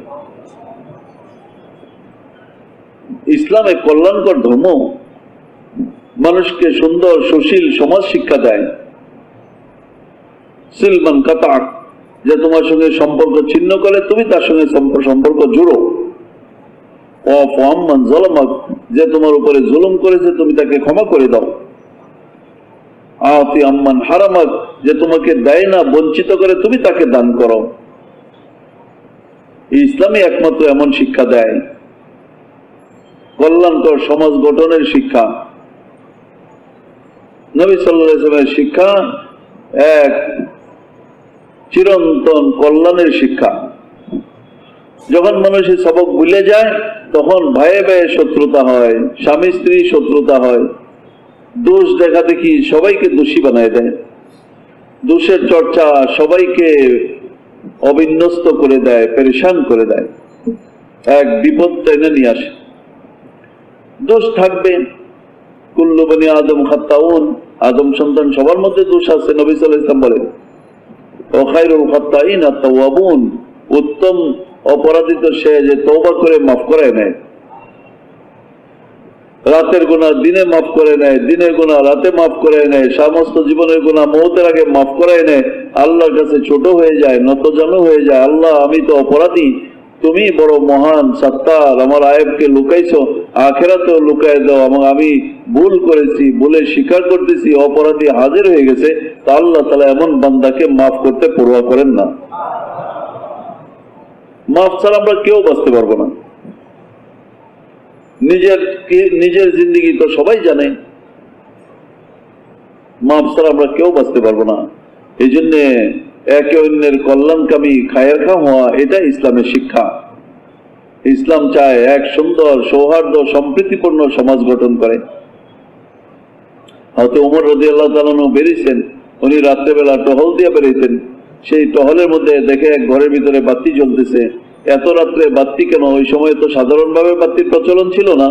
ইসলাম এক কল্যাণকর ধর্ম, মানুষকে সুন্দর সুশীল সমাজ শিক্ষা দেয়। সিলমান কাতাক, যে তোমার সঙ্গে সম্পর্ক ছিন্ন করে, তুমি তার সঙ্গে সম্পর্ক জুড়ো। ওয়াফাম্মান যালামাক, যে তোমার উপরে জুলুম করেছে, তুমি তাকে ক্ষমা করে দাও। আতি আম্মান হারামাক, যে তোমাকে দেয় না, বঞ্চিত করে, তুমি তাকে দান করো। ইসলামই একমাত্র এমন শিক্ষা দেয়, কল্যাণকর সমাজ গঠনের শিক্ষা। নবী সাল্লাল্লাহু আলাইহি ওয়াসাল্লামের শিক্ষা এক চিরন্তন কল্যাণের শিক্ষা। যখন মানুষের সবক ভুলে যায়, তখন ভাইয়ে ভাইয়ে শত্রুতা হয়, স্বামী স্ত্রী শত্রুতা হয়, দোষ দেখা দেখি সবাইকে দোষী বানায় দেয়, দোষের চর্চা সবাইকে অবিন্যস্ত করে দেয়, পেরেশান করে দেয়, এক বিপদ টেনে নিয়ে আসে। দোষ থাকবে, কুল্লু বনি আদম খাত্তাউন, আদম সন্তান সবার মধ্যে দোষ আছে। নবী সাল্লাল্লাহু আলাইহি ওয়াসাল্লাম বলেন, ও খায়রুল খাত্তাইন আত-তাওয়াবুন, উত্তম অপরাধী তো সে যে তওবা করে মাফ করে নেয়। রাতের গুনাহ দিনে মাফ করে নেয়, দিনের গুনাহ রাতে মাফ করে নেয়, সমস্ত জীবনের গুনাহ মওতের আগে মাফ করে নেয়। আল্লাহর কাছে ছোট হয়ে যায়, নতজানু হয়ে যায়। আল্লাহ, আমি তো অপরাধী, তুমি বড় মহান সত্তার, আমার আয়েবকে লুকাইছো, আখিরাতেও লুকায় দাও, এবং আমি ভুল করেছি, ভুলে স্বীকার করতেছি, অপরাধী হাজির হয়ে গেছে। তা আল্লাহ তাআলা এমন বান্দাকে মাফ করতে পরোয়া করেন না। মাফ ছাড়া আমরা কেউ বাঁচতে পারবো না। নিজের জিন্দেগি তো সবাই জানে, মাফ ছাড়া আমরা কেউ বাঁচতে পারবো না। এই জন্য একে অন্যের কল্যাণকামী খায়ের খা হওয়া, এটা ইসলামের শিক্ষা। ইসলাম চায় এক সুন্দর সৌহার্দ্য সম্প্রীতিপূর্ণ সমাজ গঠন করে। হয়তো ওমর রাদিয়াল্লাহু তাআলা আনহু বেরিয়েছেন, উনি রাত্রেবেলা টহল দিয়ে বেরিয়েছেন। সেই টহলের মধ্যে দেখে এক ঘরের ভিতরে বাতি জ্বলতেছে। এত রাত্রে বাতি কেন? ওই সময় তো সাধারণভাবে বাতির প্রচলন ছিল না।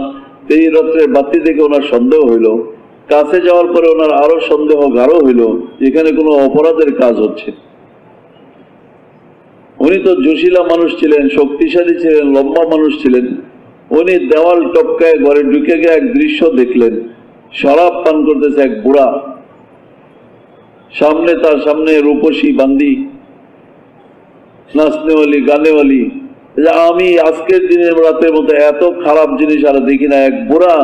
এই রাত্রে বাতি দেখে ওনার সন্দেহ হইল। কাছে যাওয়ার পরে ওনার আরো সন্দেহ গাঢ় হইল, এখানে কোনো অপরাধের কাজ হচ্ছে। উনি তো জোশিলা মানুষ ছিলেন, শক্তিশালী ছিলেন, লম্বা মানুষ ছিলেন। উনি দেওয়াল টপকায় ঘরে ঢুকে গিয়ে এক দৃশ্য দেখলেন, শরাব পান করতেছে এক বুড়া, তার সামনে রূপসী বান্দি, নাচনেওয়ালি, গানেওয়ালি। আমি আজকের দিনের রাতের মতো এত খারাপ জিনিস আর দেখি না। এক বুড়া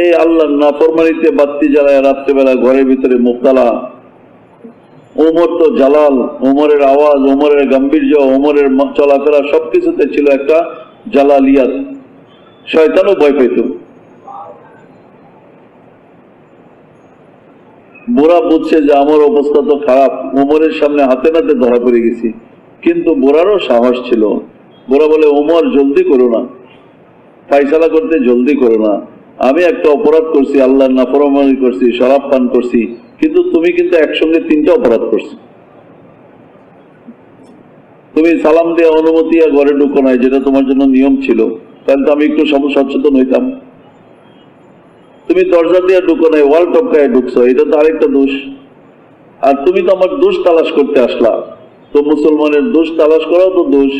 এই আল্লাহর নাফরমানিতে বাতি জ্বালায় রাত্রেবেলা ঘরের ভিতরে মুক্তালা। ওমর তো জালাল, ওমরের আওয়াজ, ওমরের গাম্ভীর্য, ওমরের চলাফেরা সবকিছুতে ছিল একটা জালালিয়াত। শয়তানও ভয় পেত। বুড়া বুঝছে যে আমার অবস্থা তো খারাপ, ওমরের সামনে হাতে নাতে ধরা পড়ে গেছি, কিন্তু বুড়ারও সাহস ছিল। বুড়া বলে, ওমর জলদি করো না, ফাইসালা করতে জলদি করো না, আমি একটা অপরাধ করছি, আল্লাহর নাফরমানি করছি, শরাব পান করছি, কিন্তু তুমি কিন্তু একসঙ্গে 3টা অপরাধ করছো। তুমি সালাম দিয়ে অনুমতি আর ঘরে ঢুকো নাই, যেটা তোমার জন্য নিয়ম ছিল, তাহলে তো আমি একটু সচেতন হইতাম। তুমি দরজা দিয়ে ঢুকো নাই, ওয়াল টপকায় ঢুকছো, এটা তো আরেকটা দোষ। আর তুমি তো আমার দোষ তালাশ করতে আসলা, তো মুসলমানের দোষ তালাশ করাও তো দোষ।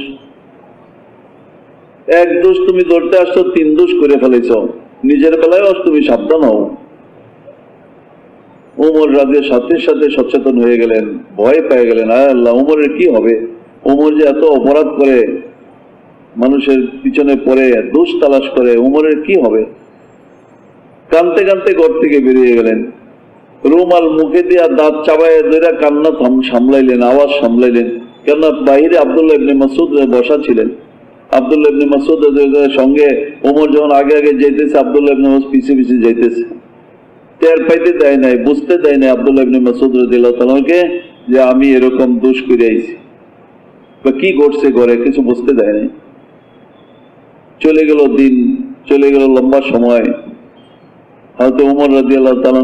এক দোষ তুমি ধরতে আসছো, 3 দোষ করে ফেলেছ, নিজের বেলায় তুমি সাবধান হও। ওমর রাজের সাথে সাথে সচেতন হয়ে গেলেন, ভয় পেয়ে গেলেন, আয় আল্লাহ, ওমরের কি হবে? ওমর যে এত অপরাধ করে, মানুষের পিছনে পড়ে দোষ তালাশ করে, ওমরের কি হবে? কানতে কানতে ঘর থেকে বেরিয়ে গেলেন, রুমাল মুখে দিয়া দাঁত চাবায় ধরে কান্না সামলাইলেন, আওয়াজ সামলাইলেন। কেননা বাহিরে আব্দুল্লাহ ইবনে মাসউদ বসা ছিলেন। আব্দুল্লাহ ইবনে মাসউদ সঙ্গে ওমর যখন আগে আগে যাইতেছে, আব্দুল্লাহ ইবনে মাসউদ পিছিয়ে পিছিয়ে যাইতেছে। টের পাইতে দেয় নাই, বুঝতে দেয় নাই আব্দুল্লাহ ইবনে মাসউদ রাদিয়াল্লাহু তাআলাকে যে আমি এরকম দোষ করে আইছি বা কি ঘটছে ঘরে, কিছু বুঝতে দেয় নাই। চলে গেল দিন, চলে গেল লম্বা সময়। হযরত ওমর রাদিয়াল্লাহু তাআলা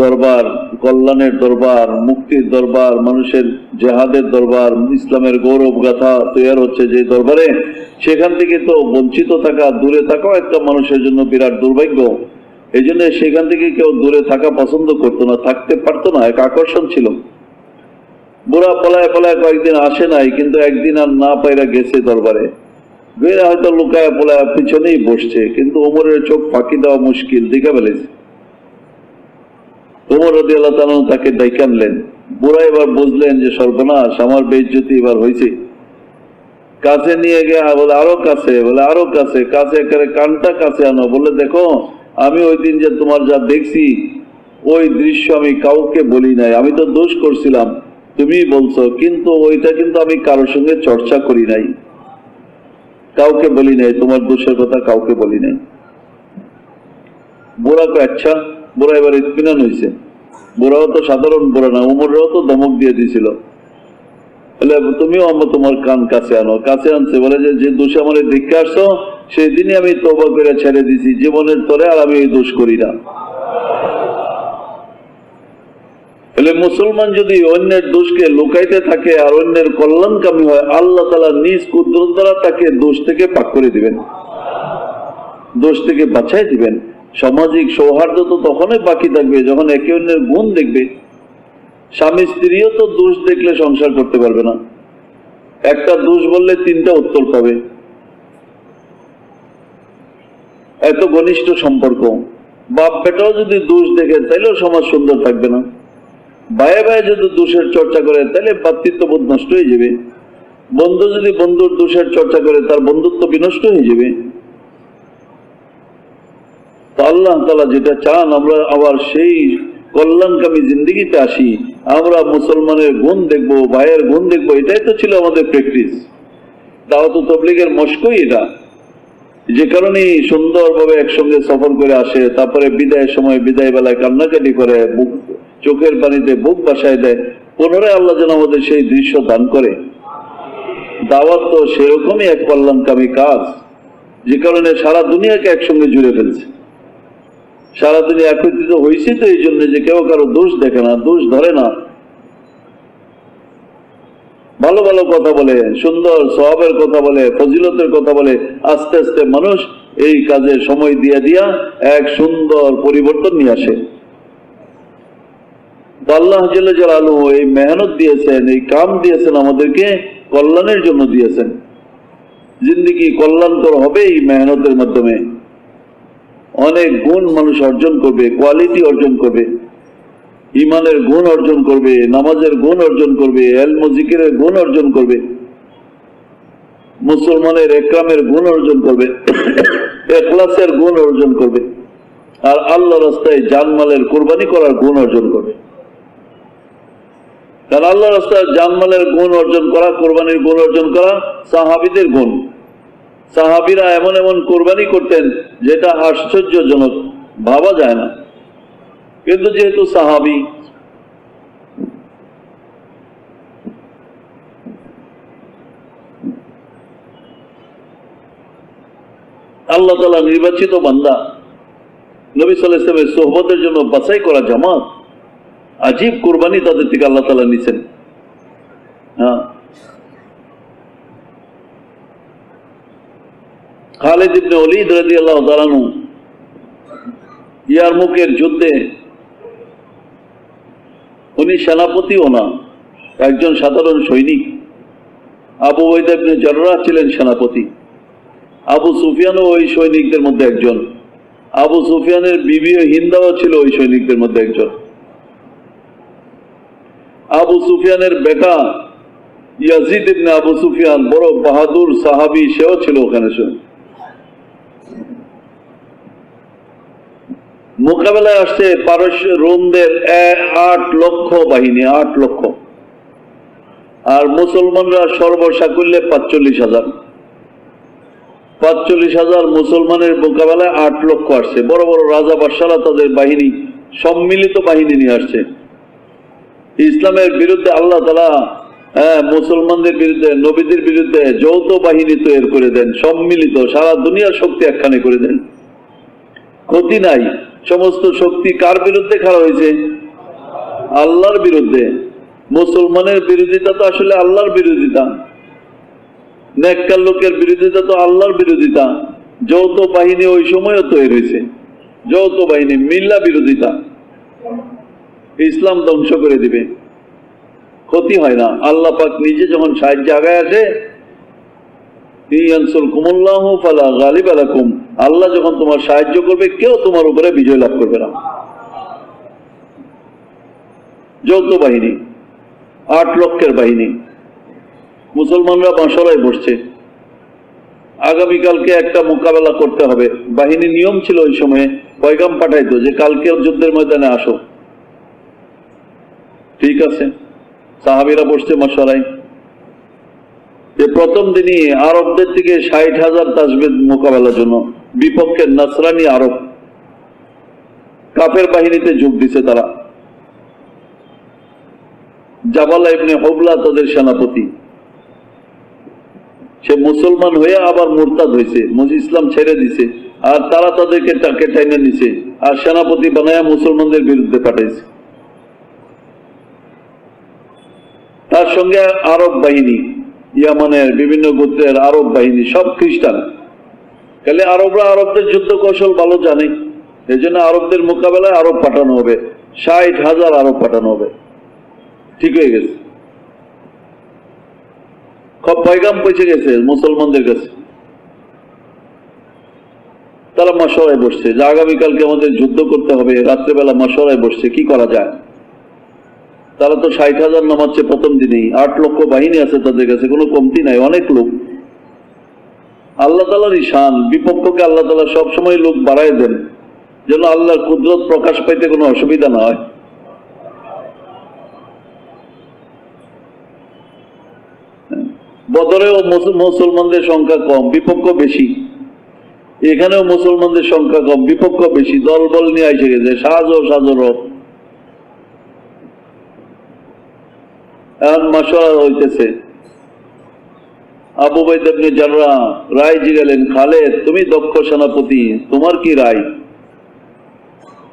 দরবার, কল্যাণের দরবার, মুক্তির দরবার, মানুষের জেহাদের দরবার, ইসলামের গৌরব গাথা তৈরি হচ্ছে যে দরবারে, সেখান থেকে তো বঞ্চিত থাকা, দূরে থাকাও একটা মানুষের জন্য বিরাট দুর্ভাগ্য। এই জন্য সেখান থেকে কেউ দূরে থাকা পছন্দ করতো না, থাকতে পারতো না, এক আকর্ষণ ছিল। বুড়া পলায় পলায় কয়েকদিন আসে নাই, কিন্তু একদিন আর না পাইরা গেছে দরবারে, গেলে হয়তো লুকায় পলায় পিছনেই বসছে, কিন্তু ওমরের চোখ ফাঁকি দেওয়া মুশকিল, দেখে ফেলেছে। ওমর রাদিয়াল্লাহু তাআলা তাকে ডেকে আনলেন। বুড়া এবার বুঝলেন যে সর্বনাশ, আমার বেইজ্জতি এবার হয়েছে। কাছে নিয়ে গিয়ে বলে, আরো কাছে, বলে আরো কাছে, কাছে একেবারে কানটা কাছে আনো। বলে, দেখো, আমি ওই দিন যে তোমার যা দেখছি, ওই দৃশ্য আমি কাউকে বলি নাই, আমি তো দোষ করছিলাম, তুমি বলছো, কিন্তু ওইটা কিন্তু আমি কারোর সঙ্গে চর্চা করি নাই, কাউকে বলি নাই, তোমার দোষের কথা কাউকে বলি নাই। বুড়াকে আচ্ছা, বুড়া এবার ইতমিনান হয়েছে। বুড়াও তো সাধারণ বুড়া না, উমররাও তো ধমক দিয়ে দিয়েছিল, তুমিও আমরা তোমার কান কাছে আনো। কাছে আনছে, বলে যে দোষে আমার দেখে আসছো, সেই দিনই আমি তওবা করে ছেড়ে দিছি, জীবনের তরে আর আমি এই দোষ করি না। মুসলমান যদি অন্যের দোষকে লুকাইতে থাকে আর অন্যের কল্যাণকামী হয়, আল্লাহ তাআলা নিজ কুদরত দ্বারা তাকে দোষ থেকে পাক করে দিবেন, দোষ থেকে বাঁচাই দিবেন। সামাজিক সৌহার্দ্য তো তখনই বাকি থাকবে যখন একে অন্যের গুণ দেখবে। স্বামী স্ত্রীও তো দোষ দেখলে সংসার করতে পারবে না, একটা দোষ বললে 3টা উত্তর পাবে, এত ঘনিষ্ঠ সম্পর্ক। বাপ বেটাও যদি দোষ দেখে তাইলেও সমাজ সুন্দর থাকবে না। ভাইয়ে ভাইয়ে যদি দোষের চর্চা করে তাহলে ভ্রাতৃত্ববোধ নষ্ট হয়ে যাবে। বন্ধু যদি বন্ধুর দোষের চর্চা করে তার বন্ধুত্ব বিনষ্ট হয়ে যাবে। তো আল্লাহ তাআলা যেটা চান, আমরা আবার সেই কল্যাণকামী জিন্দেগিতে আসি, আমরা মুসলমানের গুণ দেখবো, ভাইয়ের গুণ দেখবো, এটাই তো ছিল আমাদের প্র্যাকটিস। দাওয়াত ও তাবলীগের মশকই এটা, যে কারণে সুন্দরভাবে একসঙ্গে সফর করে আসে, তারপরে বিদায়ের সময় বিদায় বেলায় কান্নাকাটি করে, চোখের পানিতে বুক বাসায় দেয়। পুনরায় আল্লাহ যেন আমাদের সেই দৃশ্য দান করে। দাওয়াত তো সেরকমই এক কল্যাণকামী কাজ, যে কারণে সারা দুনিয়াকে একসঙ্গে জুড়ে ফেলছে। সারা দুনিয়া একত্রিত হয়েছে তো এই জন্য যে কেউ কারো দোষ দেখে না, দোষ ধরে না, ভালো ভালো কথা বলে, সুন্দর সওয়াবের কথা বলে, ফজিলতের কথা বলে। আস্তে আস্তে মানুষ এই কাজে সময় দিয়া দিয়া এক সুন্দর পরিবর্তন নিয়ে আসে। আল্লাহ জাল্লা জালালুহু এই মেহনত দিয়েছেন, এই কাম দিয়েছেন, আমাদেরকে কল্যাণের জন্য দিয়েছেন। জিন্দেগি কল্যাণকর হবে এই মেহনতের মাধ্যমে। অনেক গুণ মানুষ অর্জন করবে, কোয়ালিটি অর্জন করবে, ইমানের গুণ অর্জন করবে, নামাজের গুণ অর্জন করবে, ইলম ও জিকিরের গুণ অর্জন করবে, মুসলমানের একরামের গুণ অর্জন করবে, ইখলাসের গুণ অর্জন করবে, আর আল্লাহর রাস্তায় জানমালের কুরবানি করার গুণ অর্জন করবে। কারণ আল্লাহর রাস্তায় জানমালের গুণ অর্জন করা, কুরবানির গুণ অর্জন করা সাহাবীদের গুণ। সাহাবীরা এমন এমন কুরবানি করতেন যেটা আশ্চর্যজনক, ভাবা যায় না। কিন্তু যেহেতু সাহাবী, আল্লাহ তাআলা নির্বাচিত বান্দা, নবী সাল্লাল্লাহু আলাইহি ওয়াসাল্লামের সোহবতের জন্য বাছাই করা জামাত, আজীব কুরবানি তাদের থেকে আল্লাহ তাআলা নিছেন। হ্যাঁ, খালিদ ইবনে ওলীদ রাদিয়াল্লাহু তাআলা আনহু ইয়ারমুকের যুদ্ধে উনি সেনাপতিও না, একজন সাধারণ সৈনিক। আবু উবাইদা ইবনে জাররাহ ছিলেন সেনাপতি। আবু সুফিয়ানও ওই সৈনিকদের মধ্যে একজন। আবু সুফিয়ানের বিবি হিন্দাও ছিল ওই সৈনিকদের মধ্যে একজন। আবু সুফিয়ানের বেটা ইয়াজিদ ইবনে আবু সুফিয়ান, বড় বাহাদুর সাহাবী, সেও ছিল ওখানে। মোকাবেলায় আসছে পারস্য রোমদের 8 লক্ষ বাহিনী, 8 লক্ষ, আর মুসলমানরা সর্বসাকুল্যে 45,000। 45,000 মুসলমানের মোকাবেলায় 8 লক্ষ আসছে। বড় বড় রাজা বাদশারা তাদের বাহিনী, সম্মিলিত বাহিনী নিয়ে আসছে ইসলামের বিরুদ্ধে। আল্লাহ তাআলা মুসলমানদের বিরুদ্ধে, নবীদের বিরুদ্ধে যৌথ বাহিনী তৈরি করে দেন, সম্মিলিত, সারা দুনিয়ার শক্তি একখানে করে দেন। ক্ষতি নাই। সমস্ত শক্তি কার বিরুদ্ধে খাড়া হয়েছে? আল্লাহর বিরুদ্ধে। মুসলমানের বিরোধিতা তো আসলে আল্লাহর বিরোধিতা, নেককার লোকের বিরোধিতা তো আল্লাহর বিরোধিতা। যৌথ বাহিনী ওই সময়ও তৈরি হয়েছে, যৌথ বাহিনী, মিল্লা বিরোধিতা। ইসলাম ধ্বংস করে দিবে, ক্ষতি হয় না। আল্লাহ পাক নিজে যখন সাহায্যে আগায় আসে, ইয়ানসুরকুমুল্লাহু ফালা গালিবা লাকুম, আল্লাহ যখন তোমার সাহায্য করবে, কেউ তোমার উপরে বিজয় লাভ করবে না। যৌথ বাহিনী, 8 লক্ষের বাহিনী। মুসলমানরা বাঁশরায় বসছে, আগামীকালকে একটা মোকাবেলা করতে হবে। বাহিনী নিয়ম ছিল ওই সময়ে, পয়গাম পাঠাইতো যে কালকে যুদ্ধের ময়দানে আসো। ঠিক আছে, সাহাবীরা বসছে মশওয়ারায়। যে প্রথম দিনই আরবদের থেকে 60,000 আসবে মোকাবেলার জন্য, বিপক্ষের নাসরানি আরব কাফের বাহিনীতে যোগ দিছে তারা। জাবালা ইবনে হুবলা তাদের সেনাপতি। সে মুসলমান হয়ে আবার মুরতাদ হয়েছে, ইসলাম ছেড়ে দিছে, আর তারা তাদেরকে টাকে টাইনে নিছে, আর সেনাপতি বানায়া মুসলমানদের বিরুদ্ধে পাঠাইছে। তার সঙ্গে আরব বাহিনী, ইয়ামানের বিভিন্ন গোত্রের আরব বাহিনী, সব খ্রিস্টান। তাহলে আরবরা আরবদের যুদ্ধ কৌশল ভালো জানে, এই জন্য আরবদের মোকাবেলায় আরব পাঠানো হবে, 60,000 আরব পাঠানো হবে। ঠিক হয়ে গেছে, পয়গাম পৌঁছে গেছে মুসলমানদের কাছে। তারা মশওয়ারায় বসছে যে আগামীকালকে আমাদের যুদ্ধ করতে হবে। রাত্রেবেলা মশওয়ারায় বসছে কি করা যায়। তারা তো 60,000 নামাচ্ছে প্রথম দিনেই, 8 লক্ষ বাহিনী আছে তাদের কাছে, কোনো কমতি নাই, অনেক লোক। আল্লাহ তাআলারই শান, বিপক্ষকে আল্লাহ তাআলা সবসময় লোক বাড়ায় দেন, যেন আল্লাহর কুদরত প্রকাশ পাইতে কোনো অসুবিধা না হয়। বদরেও মুসলমানদের সংখ্যা কম, বিপক্ষ বেশি। এখানেও মুসলমানদের সংখ্যা কম, বিপক্ষ বেশি। দল বল নিয়ে এসে গেছে, সাজর এখন মাশওয়ারা হইতেছে। আবু উবাইদা ইবনে জাররাহ রায় জিগালেন, খালেদ তুমি দক্ষ সেনাপতি, তোমার কি রায়?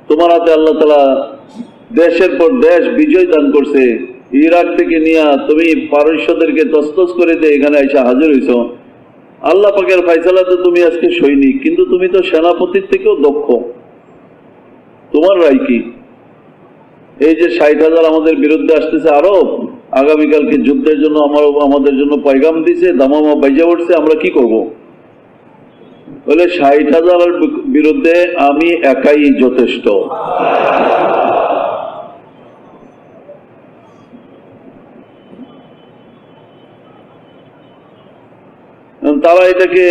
তোমার হাতে আল্লাহ তাআলা দেশের পর দেশ বিজয় দান করছে। ইরাক থেকে নিয়ে তুমি পারস্যদেরকে তসতস করে দিয়ে এখানে এসে হাজির হইছ। আল্লাহ পাকের ফায়সালাতে তুমি আজকে সৈনিক, কিন্তু তুমি তো সেনাপতির থেকেও দক্ষ। তোমার রায় কি? এই যে 60,000 আমাদের বিরুদ্ধে আসতেছে আরব, আগামীকালকে যুদ্ধের জন্য আমাদের জন্য পয়গাম দিছে, দামামা বাইজা উঠছে, আমরা কি করব? বলে 60,000 বিরুদ্ধে আমি একাই যথেষ্ট। তারা এটাকে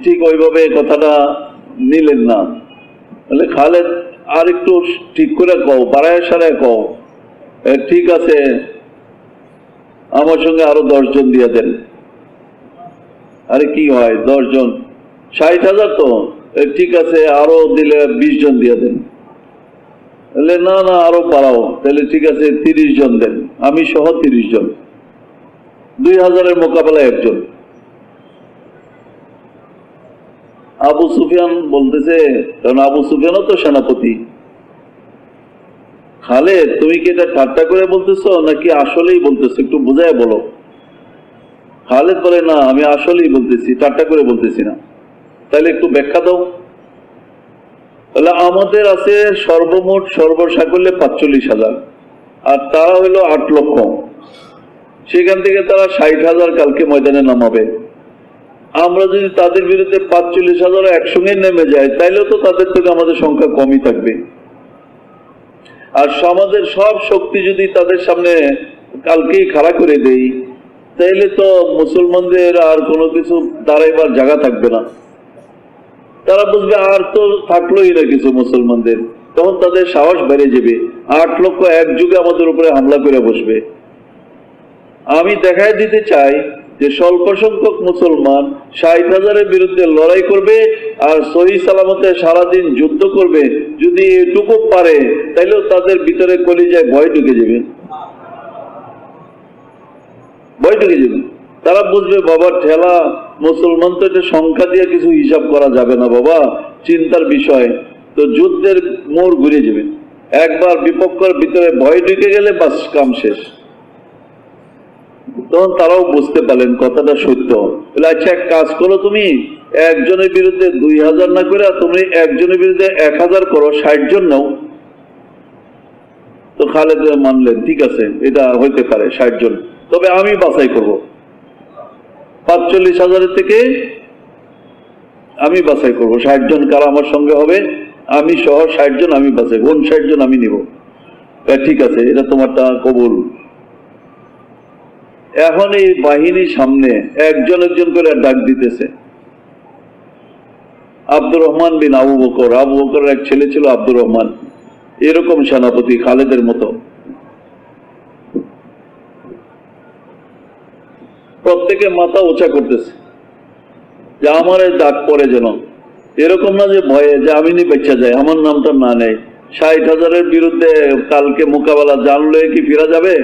ঠিক ওইভাবে কথাটা নিলেন না। বলে খালেদ আর একটু ঠিক করে কও, বাড়ায় সারায় কও। ঠিক আছে, আমার সঙ্গে আরো 10 জন দিয়ে দেন। আরে কি হয় 10 জন, 60,000 তো, ঠিক আছে আরো দিলে 20 জন দিয়ে দেন। বলে না না আরো বাড়াও, তাহলে ঠিক আছে 30 জন দেন, আমি সহ 30 জন, 2000-এর মোকাবেলায় একজন। আবু সুফিয়ান বলতেছে, কারণ আবু সুফিয়ানও তো সেনাপতি, খালেদ তুমি কি এটা ঠাট্টা করে বলতেছো নাকি আসলেই বলতেছো, একটু বুঝায় বলো। খালেদ বলে না আমি আসলেই বলতেছি, ঠাট্টা করে বলতেছি না। তাহলে একটু ব্যাখ্যা দাও। তাহলে আমাদের আছে সর্বমোট সর্বসাকল্যে 45,000, আর তারা হইলো 8 লক্ষ। সেখান থেকে তারা 60,000 কালকে ময়দানে নামাবে। আমরা যদি তাদের বিরুদ্ধে 45,000 একসঙ্গে নেমে যাই, তাইলেও তো তাদের থেকে আমাদের সংখ্যা কমই থাকবে। আর সমাজের সব শক্তি যদি তাদের সামনে কালকেই খাড়া করে দেই, তাইলে তো মুসলমানদের আর কোনো কিছু দাঁড়াইবার জায়গা থাকবে না। তারা বুঝবে আর তো থাকলোই না কিছু মুসলমানদের, তখন তাদের সাহস বেড়ে যাবে। 8 লক্ষ একযুগে আমাদের উপরে হামলা করে বসবে। আমি দেখাই দিতে চাই যে স্বল্প সংখ্যক মুসলমান 60,000-এর বিরুদ্ধে লড়াই করবে আর সহি সালামতে সারাদিন যুদ্ধ করবে। যদি এটুকু পারে, তাইলেও তাদের ভিতরে কলিজায় ভয় ঢুকে যাবে, ভয় ঢুকে যাবে। তারা বুঝবে বাবা ঠেলা, মুসলমান তো এটা সংখ্যা দিয়ে কিছু হিসাব করা যাবে না বাবা, চিন্তার বিষয়। তো যুদ্ধের মোড় ঘুরে যাবে। একবার বিপক্ষের ভিতরে ভয় ঢুকে গেলে বাস কাম শেষ। তখন তারাও বুঝতে পারলেন কথাটা সত্য। আচ্ছা এক কাজ করো, তুমি একজনের বিরুদ্ধে 2000 না করে তুমি একজনের বিরুদ্ধে 1000 করো, 60 জন নাও। তো খালেদ মানলেন ঠিক আছে এটা হইতে পারে 60 জন, তবে আমি বাছাই করব 45,000 থেকে আমি বাছাই করব 60 জন কারা আমার সঙ্গে হবে, আমি সহ 60 জন আমি বাছাই, 60 জন আমি নিব। ঠিক আছে এটা তোমারটা কবুল। এখন এই বাহিনীর সামনে একজন একজন করে ডাক দিতেছে। আব্দুর রহমান বিন আবু বকর, আবু বকরের এক ছেলে ছিল আব্দুর রহমান, এরকম সেনাপতি খালেদের মতো। প্রত্যেকে মাথা উঁচা করতেছে যে আমার ডাক পড়ে যেন, এরকম না যে ভয়ে যে আমি নি বেঁচে যাই, আমার নামটা না নেই। 60,000-এর বিরুদ্ধে কালকে মোকাবেলা জানলে কি ফিরা যাবে?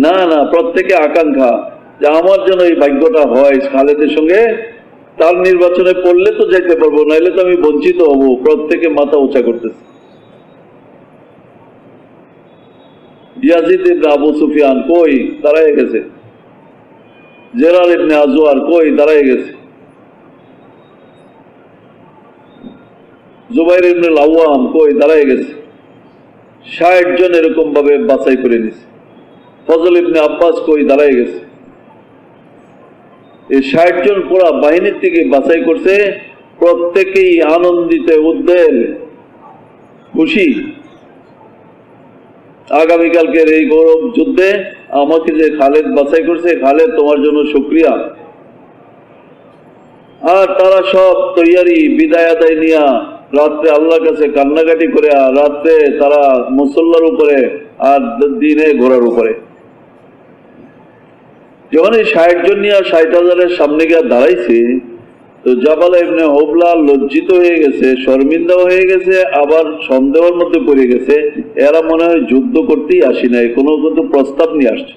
না না, প্রত্যেকে আকাঙ্ক্ষা যে আমার যেন এই ভাগ্যটা হয় খালেদের সঙ্গে, তার নির্বাচনে পড়লে তো যেতে পারবো, নাইলে তো আমি বঞ্চিত হব। প্রত্যেকে মাথা উঁচা করতেছে। ইয়াজিদ ইবনে আবু সুফিয়ান কই দাঁড়ায় গেছে, জেরার ইবনে আজওয়ার কই দাঁড়ায় গেছে, জুবাইর ইবনে আওয়াম কই দাঁড়ায় গেছে। 60 জন এরকম ভাবে বাছাই করে নিছে। ফজল ইবনে আব্বাস কই দাঁড়ায় গেছে। এই 60 জন পুরা বাহিনীর থেকে বাছাই করছে। প্রত্যেকেই আনন্দিত, উদ্বেল, খুশি। আগামীকালকের এই গৌরব যুদ্ধে আমাকে যে খালেদ বাছাই করছে, খালেদ তোমার জন্য শুকরিয়া। আর তারা সব তৈয়ারি বিদায় আদায় নিয়া রাত্রে আল্লাহর কাছে কান্নাকাটি করে, আর রাত্রে তারা মুসল্লার উপরে আর দিনে ঘোড়ার উপরে। যখন এই 60 জন নিয়ে 60,000-এর সামনে গিয়ে দাঁড়াইছে, তো জাবাল ইবনে হুবলা লজ্জিত হয়ে গেছে, শর্মিন্দা হয়ে গেছে, আবার সন্দেহের মধ্যে পড়ে গেছে। এরা মনে হয় যুদ্ধ করতেই আসি নাই, কোনো কিন্তু প্রস্তাব নিয়ে আসছে।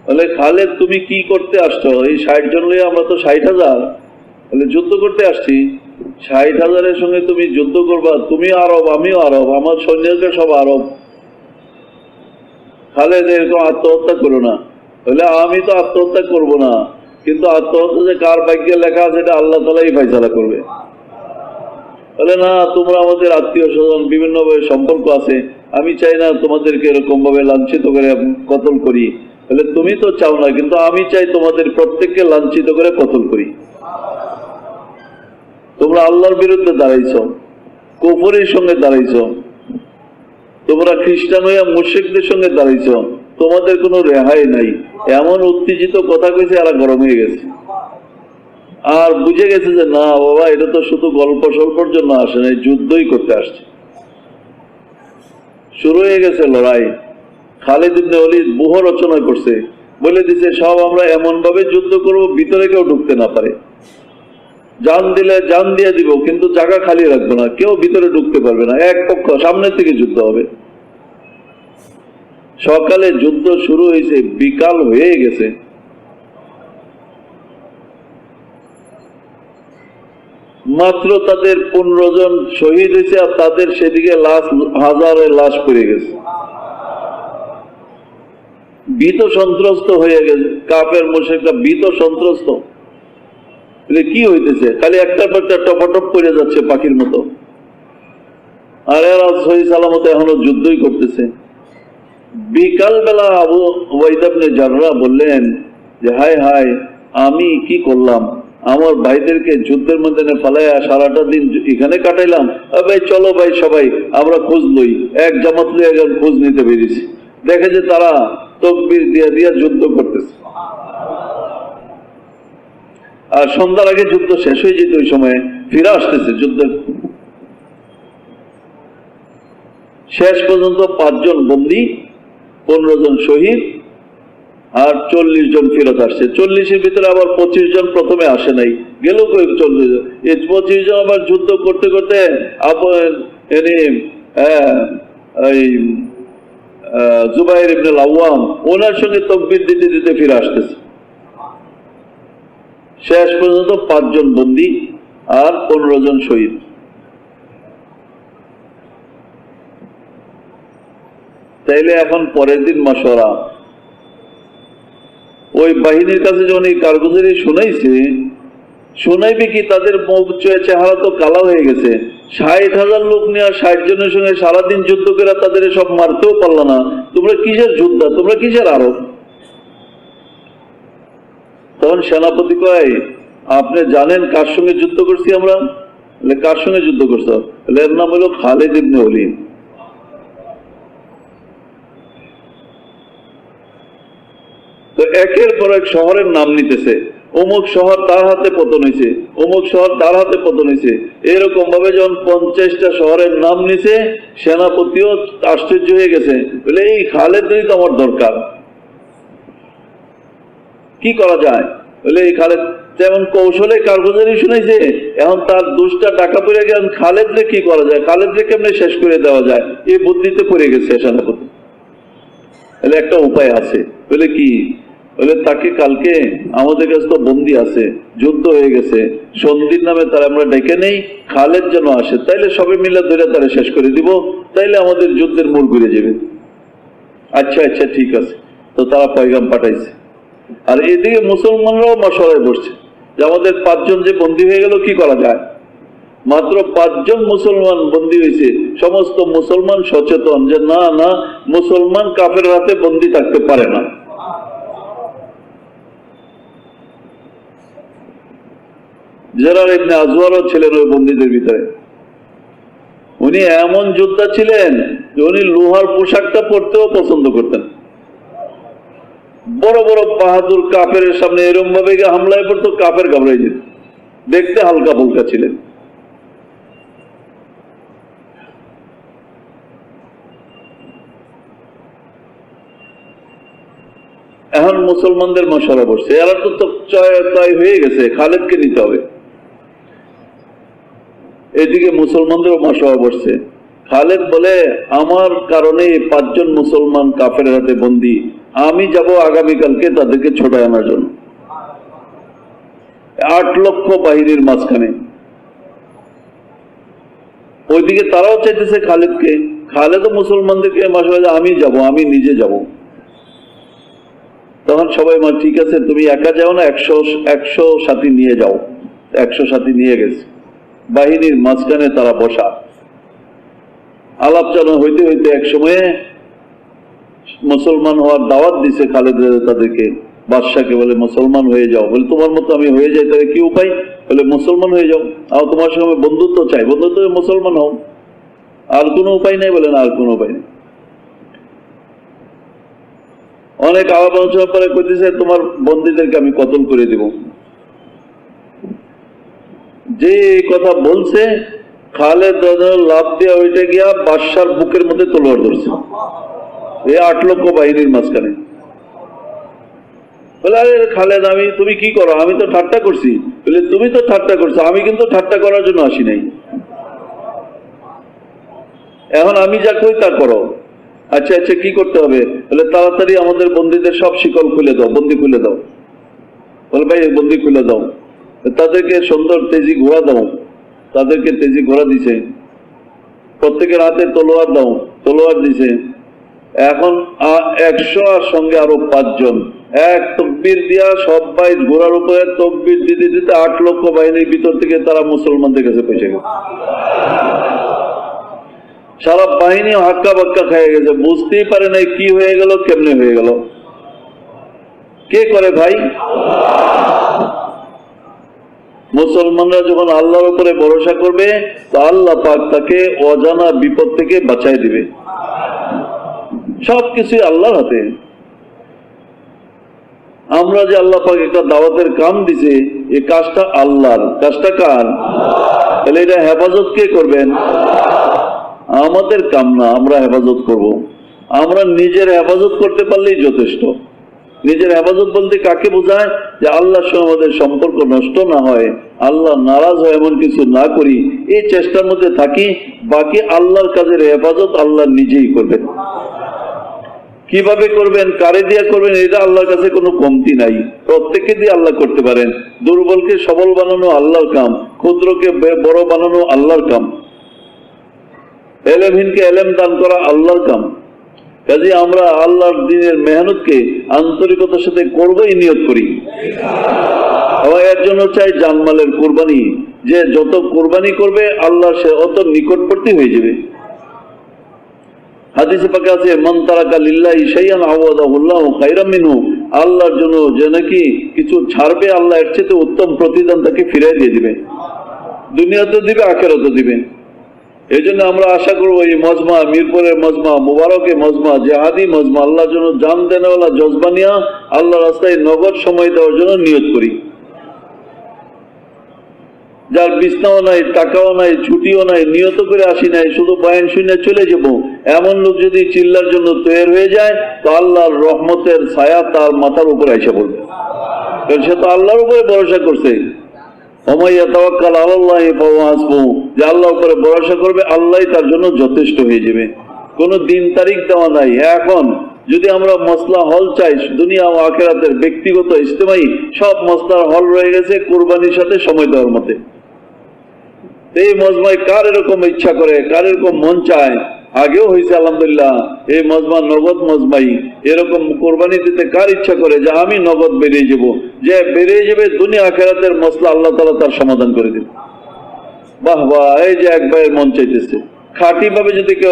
বলে খালেদ তুমি কি করতে আসছো? এই 60 জন লইয়া আমরা তো 60,000, বলে যুদ্ধ করতে আসছি। 60,000-এর সঙ্গে তুমি যুদ্ধ করবা? তুমি আরব আমিও আরব, আমার সৈন্যরা সব আরব। খালেদ এরকম আত্মহত্যা করো না। বলে আমি তো আত্মহত্যা করব না, কিন্তু আত্মহত্যা যে কার ভাগ্যে লেখা আছে এটা আল্লাহ তাআলাই ফয়সালা করবে। বলে না, তোমরা আমাদের আত্মীয় স্বজন, বিভিন্নভাবে সম্পর্ক আছে, আমি চাই না তোমাদেরকে এরকম ভাবে লাঞ্ছিত করে কতল করি। বলে তুমি তো চাও না, কিন্তু আমি চাই তোমাদের প্রত্যেককে লাঞ্ছিত করে কতল করি। তোমরা আল্লাহর বিরুদ্ধে দাঁড়াইছ, কুফরের সঙ্গে দাঁড়াইছ, তোমরা খ্রিস্টান হইয়া মুশরিকদের সঙ্গে দাঁড়াইছ, তোমাদের কোনো রেহাই নাই। এমন উত্তেজিত কথা কইছে, এরা গরম হয়ে গেছে। আর বুঝে গেছে যে না বাবা, এটা তো শুধু গল্প স্বল্পর জন্য আসে না, যুদ্ধই করতে আসছে। শুরু হয়ে গেছে লড়াই। খালিদ ইবনে ওলীদ ব্যূহ রচনা করছে, বলে দিছে সব আমরা এমন ভাবে যুদ্ধ করব ভিতরে কেউ ঢুকতে না পারে। জান দিলে জান দিয়ে দিব, কিন্তু জায়গা খালি রাখবো না, কেউ ভিতরে ঢুকতে পারবে না, এক পক্ষ সামনের থেকে যুদ্ধ হবে। সকালে যুদ্ধ শুরু হয়েছে, বিকাল হয়ে গেছে, মাত্র তাদের 15 জন শহীদ হয়েছে, আর তাদের সেদিকে লাশ, হাজারের লাশ পড়ে গেছে। ভীত সন্ত্রস্ত হয়ে গেছে, কাফের মুশরিকরা ভীত সন্ত্রস্ত। কি হইতেছে? খালি একটার পর একটা টপাটপ করে যাচ্ছে পাখির মতো, আর এরা সহি সালামতে এখনো যুদ্ধই করতেছে। বিকাল বেলা আবু উবাইদা ইবনে জাররাহ বললেন যে হায় হায়, আমি কি করলাম, আমার ভাইদেরকে যুদ্ধের মধ্যে ফালাইয়া সারাটা দিন এখানে কাটাইলাম। ভাই চলো ভাই সবাই আমরা খোঁজ লই। এক জামাত লই একজন খোঁজ নিতে বেরিয়েছি, দেখে যে তারা তকবীর দিয়া দিয়া যুদ্ধ করতেছে, আর সন্ধ্যার আগে যুদ্ধ শেষ হয়ে যেত। ওই সময় ফিরে আসতেছে যুদ্ধের। শেষ পর্যন্ত 5 জন বন্দী, 15 জন শহীদ, আর 40 জন ফেরত আসছে। 40-এর ভিতরে আবার 25 জন প্রথমে আসে নাই, গেল কই 40 জন। এই 25 জন আবার যুদ্ধ করতে করতে জুবাইর ইবনে আওয়াম ওনার সঙ্গে তাকবীর দিতে দিতে ফিরে আসতেছে। শেষ পর্যন্ত 5 জন বন্দী আর 15 জন শহীদ। তাইলে এখন পরের দিন মাশওয়ারা, ওই বাহিনীর কাছে যখন এই কারগুজারি শোনাইবে কি, তাদের চেহারা তো কালো হয়ে গেছে। 60,000 লোক নিয়ে 60 জনের সঙ্গে সারাদিন যুদ্ধ করে তাদের সব মারতেও পারল না, তোমরা কিসের যোদ্ধা, তোমরা কিসের আরব? তখন সেনাপতি কয়, আপনি জানেন কার সঙ্গে যুদ্ধ করছি আমরা? কার সঙ্গে যুদ্ধ করছো? এর নাম হলো খালিদ ইবনে ওলীদ। তো একের পর এক শহরের নাম নিতেছে, অমুক শহর তার হাতে পতন হয়েছে, অমুক শহর তার হাতে পতন হয়েছে। এরকম ভাবে যখন 50টা শহরের নাম নিছে, সেনাপতিও আশ্চর্য হয়ে গেছে, বলে এই খালেদই তো আমার দরকার, কি করা যায়? বলে এই খালেদ যেমন কৌশলে কারগুজারি শুনাইছে, এখন তার 2টা টাকা পড়ে গেল, খালেদরে কি করা যায়, খালেদরে কেমনে শেষ করে দেওয়া যায়, এই বুদ্ধিতে পড়ে গেছে সেনাপতি। বলে একটা উপায় আছে। বলে কি? বলে তাকে কালকে আমাদের কাছে তো বন্দী আছে, যুদ্ধ হয়ে গেছে, সন্ধির নামে তারা আমরা ডেকে নেই, খালেদ যেন আসে, তাইলে সবাই মিলে ধরে তারা শেষ করে দিব, তাইলে আমাদের যুদ্ধের মোড় ঘুরে যাবে। আচ্ছা আচ্ছা ঠিক আছে। তো তারা পয়গাম পাঠাইছে, আর এদিকে মুসলমানরাও মশলায় বসছে যে আমাদের 5 জন যে বন্দী হয়ে গেল, কি করা যায়? মাত্র 5 জন মুসলমান বন্দী হয়েছে। সমস্ত মুসলমান সচেতন যে না না, মুসলমান কাফের হাতে বন্দী থাকতে পারে না। জেরার ইবনে আজওয়ারও ছিলেন ওই বন্দীদের ভিতরে। উনি এমন যোদ্ধা ছিলেন যে উনি লোহার পোশাকটা পরতেও পছন্দ করতেন। বড় বড় বাহাদুর কাফের সামনে এরকম ভাবে হামলায় পড়তো, কাফের ঘাবড়াই যেত। দেখতে হালকা ফুলকা ছিলেন। এখন মুসলমানদের মশলা বসছে, এরা তো তয় হয়ে গেছে, খালেদকে নিতে হবে। এদিকে মুসলমানদেরও মশলা বসছে। খালেদ বলে আমার কারণে 5 জন মুসলমান কাফের হাতে বন্দী, আমি যাব আগামীকালকে তাদেরকে ছোটায় আনার জন্য। 8 লক্ষ বাহিনীর মাঝখানে। ওইদিকে তারাও চাইতেছে খালেদকে, খালেদও মুসলমানদেরকে মশলা, আমি যাব, আমি নিজে যাব। তখন সবাই ঠিক আছে, তুমি একা যাও না, 100 সাথী নিয়ে যাও। 100 সাথী নিয়ে গেছে, বাহিনীর মাঝখানে তারা বসা। আলাপ চালনা হইতে হইতে এক সময়ে মুসলমান হওয়ার দাওয়াত দিছে খালেদ তাদেরকে, বাদশাকে বলে মুসলমান হয়ে যাও। বলে তোমার মতো আমি হয়ে যাই, তাহলে কি উপায়? বলে মুসলমান হয়ে যাও, আর তোমার সঙ্গে বন্ধুত্ব চাই, বন্ধুত্ব মুসলমান হও। আর কোনো উপায় নেই? বলে না, আর কোনো উপায় নেই। অনেক আলাপ আলোচনা পরে কইতেছে তোমার বন্দীদেরকে আমি কতল করে দিব। যে কথা বলছে, খালেদ লাভ দিয়ে ওইটা গিয়া বাদশার বুকের মধ্যে তলোয়ার ধরছে, এই 8 লক্ষ বাহিনীর মাঝখানে। বলে আরে খালেদ তুমি কি করো? আমি তো ঠাট্টা করছি। বলে তুমি তো ঠাট্টা করছো, আমি কিন্তু ঠাট্টা করার জন্য আসি নাই। এখন আমি যা কই তা করো। আচ্ছা আচ্ছা কি করতে হবে? বলে তাড়াতাড়ি আমাদের বন্দীদের সব শিকল খুলে দাও, বন্দি খুলে দাও। বলে ভাই বন্দি খুলে দাও। তাদেরকে সুন্দর তেজি ঘোড়া দাও, তাদেরকে তেজি ঘোড়া দিছে। প্রত্যেকের হাতে তলোয়ার দাও, তলোয়ার দিছে। এখন 100 আর সঙ্গে আরো 5 জন, এক তকবীর দিয়া সবাই ঘোড়ার উপরে তকবীর দিতে দিতে 8 লক্ষ বাহিনীর ভিতর থেকে তারা মুসলমানদের কাছে পৌঁছে গেছে। সারা বাহিনী হাক্কা বাক্কা খেয়ে গেছে, বুঝতেই পারে নাই কি হয়ে গেল, কেমনে হয়ে গেল। কে করে ভাই? মুসলমানরা যখন আল্লাহর উপরে ভরসা করবে তো আল্লাহ পাক তাকে অজানা বিপদ থেকে বাঁচাই দিবে। সবকিছুই আল্লাহর হাতে। আমরা যে আল্লাহ পাক একটা দাওয়াতের কাম দিছে, এই কাজটা আল্লাহর, কাজটা কার? তাহলে এটা হেফাজত কে করবেন? আমাদের কাম না, আমরা হেফাজত করব। আমরা নিজের হেফাজত করতে পারলেই যথেষ্ট। নিজের হেফাজত বলতে কাকে বোঝায়? যে আল্লাহর সঙ্গে আমাদের সম্পর্ক নষ্ট না হয়, আল্লাহ নারাজ হয় এমন কিছু না করি, এই চেষ্টার মধ্যে থাকি। বাকি আল্লাহর কাজের হেফাজত আল্লাহ নিজেই করবেন। কিভাবে করবেন, কারে দিয়া করবেন, এটা আল্লাহর কাছে কোনো কমতি নাই। প্রত্যেককে দিয়ে আল্লাহ করতে পারেন। দুর্বলকে সবল বানানো আল্লাহর কাম, ক্ষুদ্রকে বড় বানানো আল্লাহর কাম, এলেমহীনকে এলেম দান করা আল্লাহর কাম। কাজে আমরা আল্লাহর দিনের মেহনতকে আন্তরিকতার সাথে করবই নিয়ত করি। এবং এর জন্য চাই জানমালের কোরবানি, যে যত কোরবানি করবে আল্লাহ সে অত নিকটবর্তী হয়ে যাবে। হাদিসে পাকে আছে মান তারাকা লিল্লাহি শাইআন আওয়াদাহুল্লাহু খায়রাম মিনহু, আল্লাহর জন্য যে নাকি কিছু ছাড়বে আল্লাহ এর চেয়ে উত্তম প্রতিদান তাকে ফিরিয়ে দিয়ে দিবে, দুনিয়াতে দিবে, আখিরাতে দিবে। এই জন্য আমরা আশা করবো এই মজমা, মিরপুরের মজমা, মুবারকে মজমা, জেহাদি মজমা, আল্লাহর জন্য জান দেনেওয়ালা জজবানিয়া, আল্লাহ রাস্তায় নগদ সময় দেওয়ার জন্য নিয়ত করি। যার বিছনাও নাই, টাকাও নাই, ছুটিও নাই, নিয়ত করে আসি নাই, শুধু বয়ান শুনে চলে যাব, এমন লোক যদি চিল্লার জন্য তৈরি হয়ে যায় তো আল্লাহর রহমতের ছায়া তার মাথার উপরে এসে পড়বে। কারণ সে তো আল্লাহর উপরে ভরসা করছে। যে আল্লাহর উপরে ভরসা করবে আল্লাহ তার জন্য যথেষ্ট হয়ে যাবে। কোন দিন তারিখ দেওয়া নাই। এখন যদি আমরা মসলা হল চাই, দুনিয়া ও আখিরাতের ব্যক্তিগত ইজতেমাই সব মসলার হল রয়ে গেছে কুরবানির সাথে সময় দেওয়ার মতে। এই মজমায় কার এরকম ইচ্ছা করে, কার এরকম মন চায়, আগেও হয়েছে আলহামদুলিল্লাহ, এই মজমা নগদ মজমাই, এরকম কোরবানি দিতে কার ইচ্ছা করে যে আমি নগদ বেরিয়ে যাব, যে বেরিয়ে যাবে দুনিয়া আখিরাতের মসলা আল্লাহ তাআলা তার সমাধান করে দিবে। বাহ বাহ, এই যে এক ভাইয়ের মন চাইতেছে, খাঁটি ভাবে যদি কেউ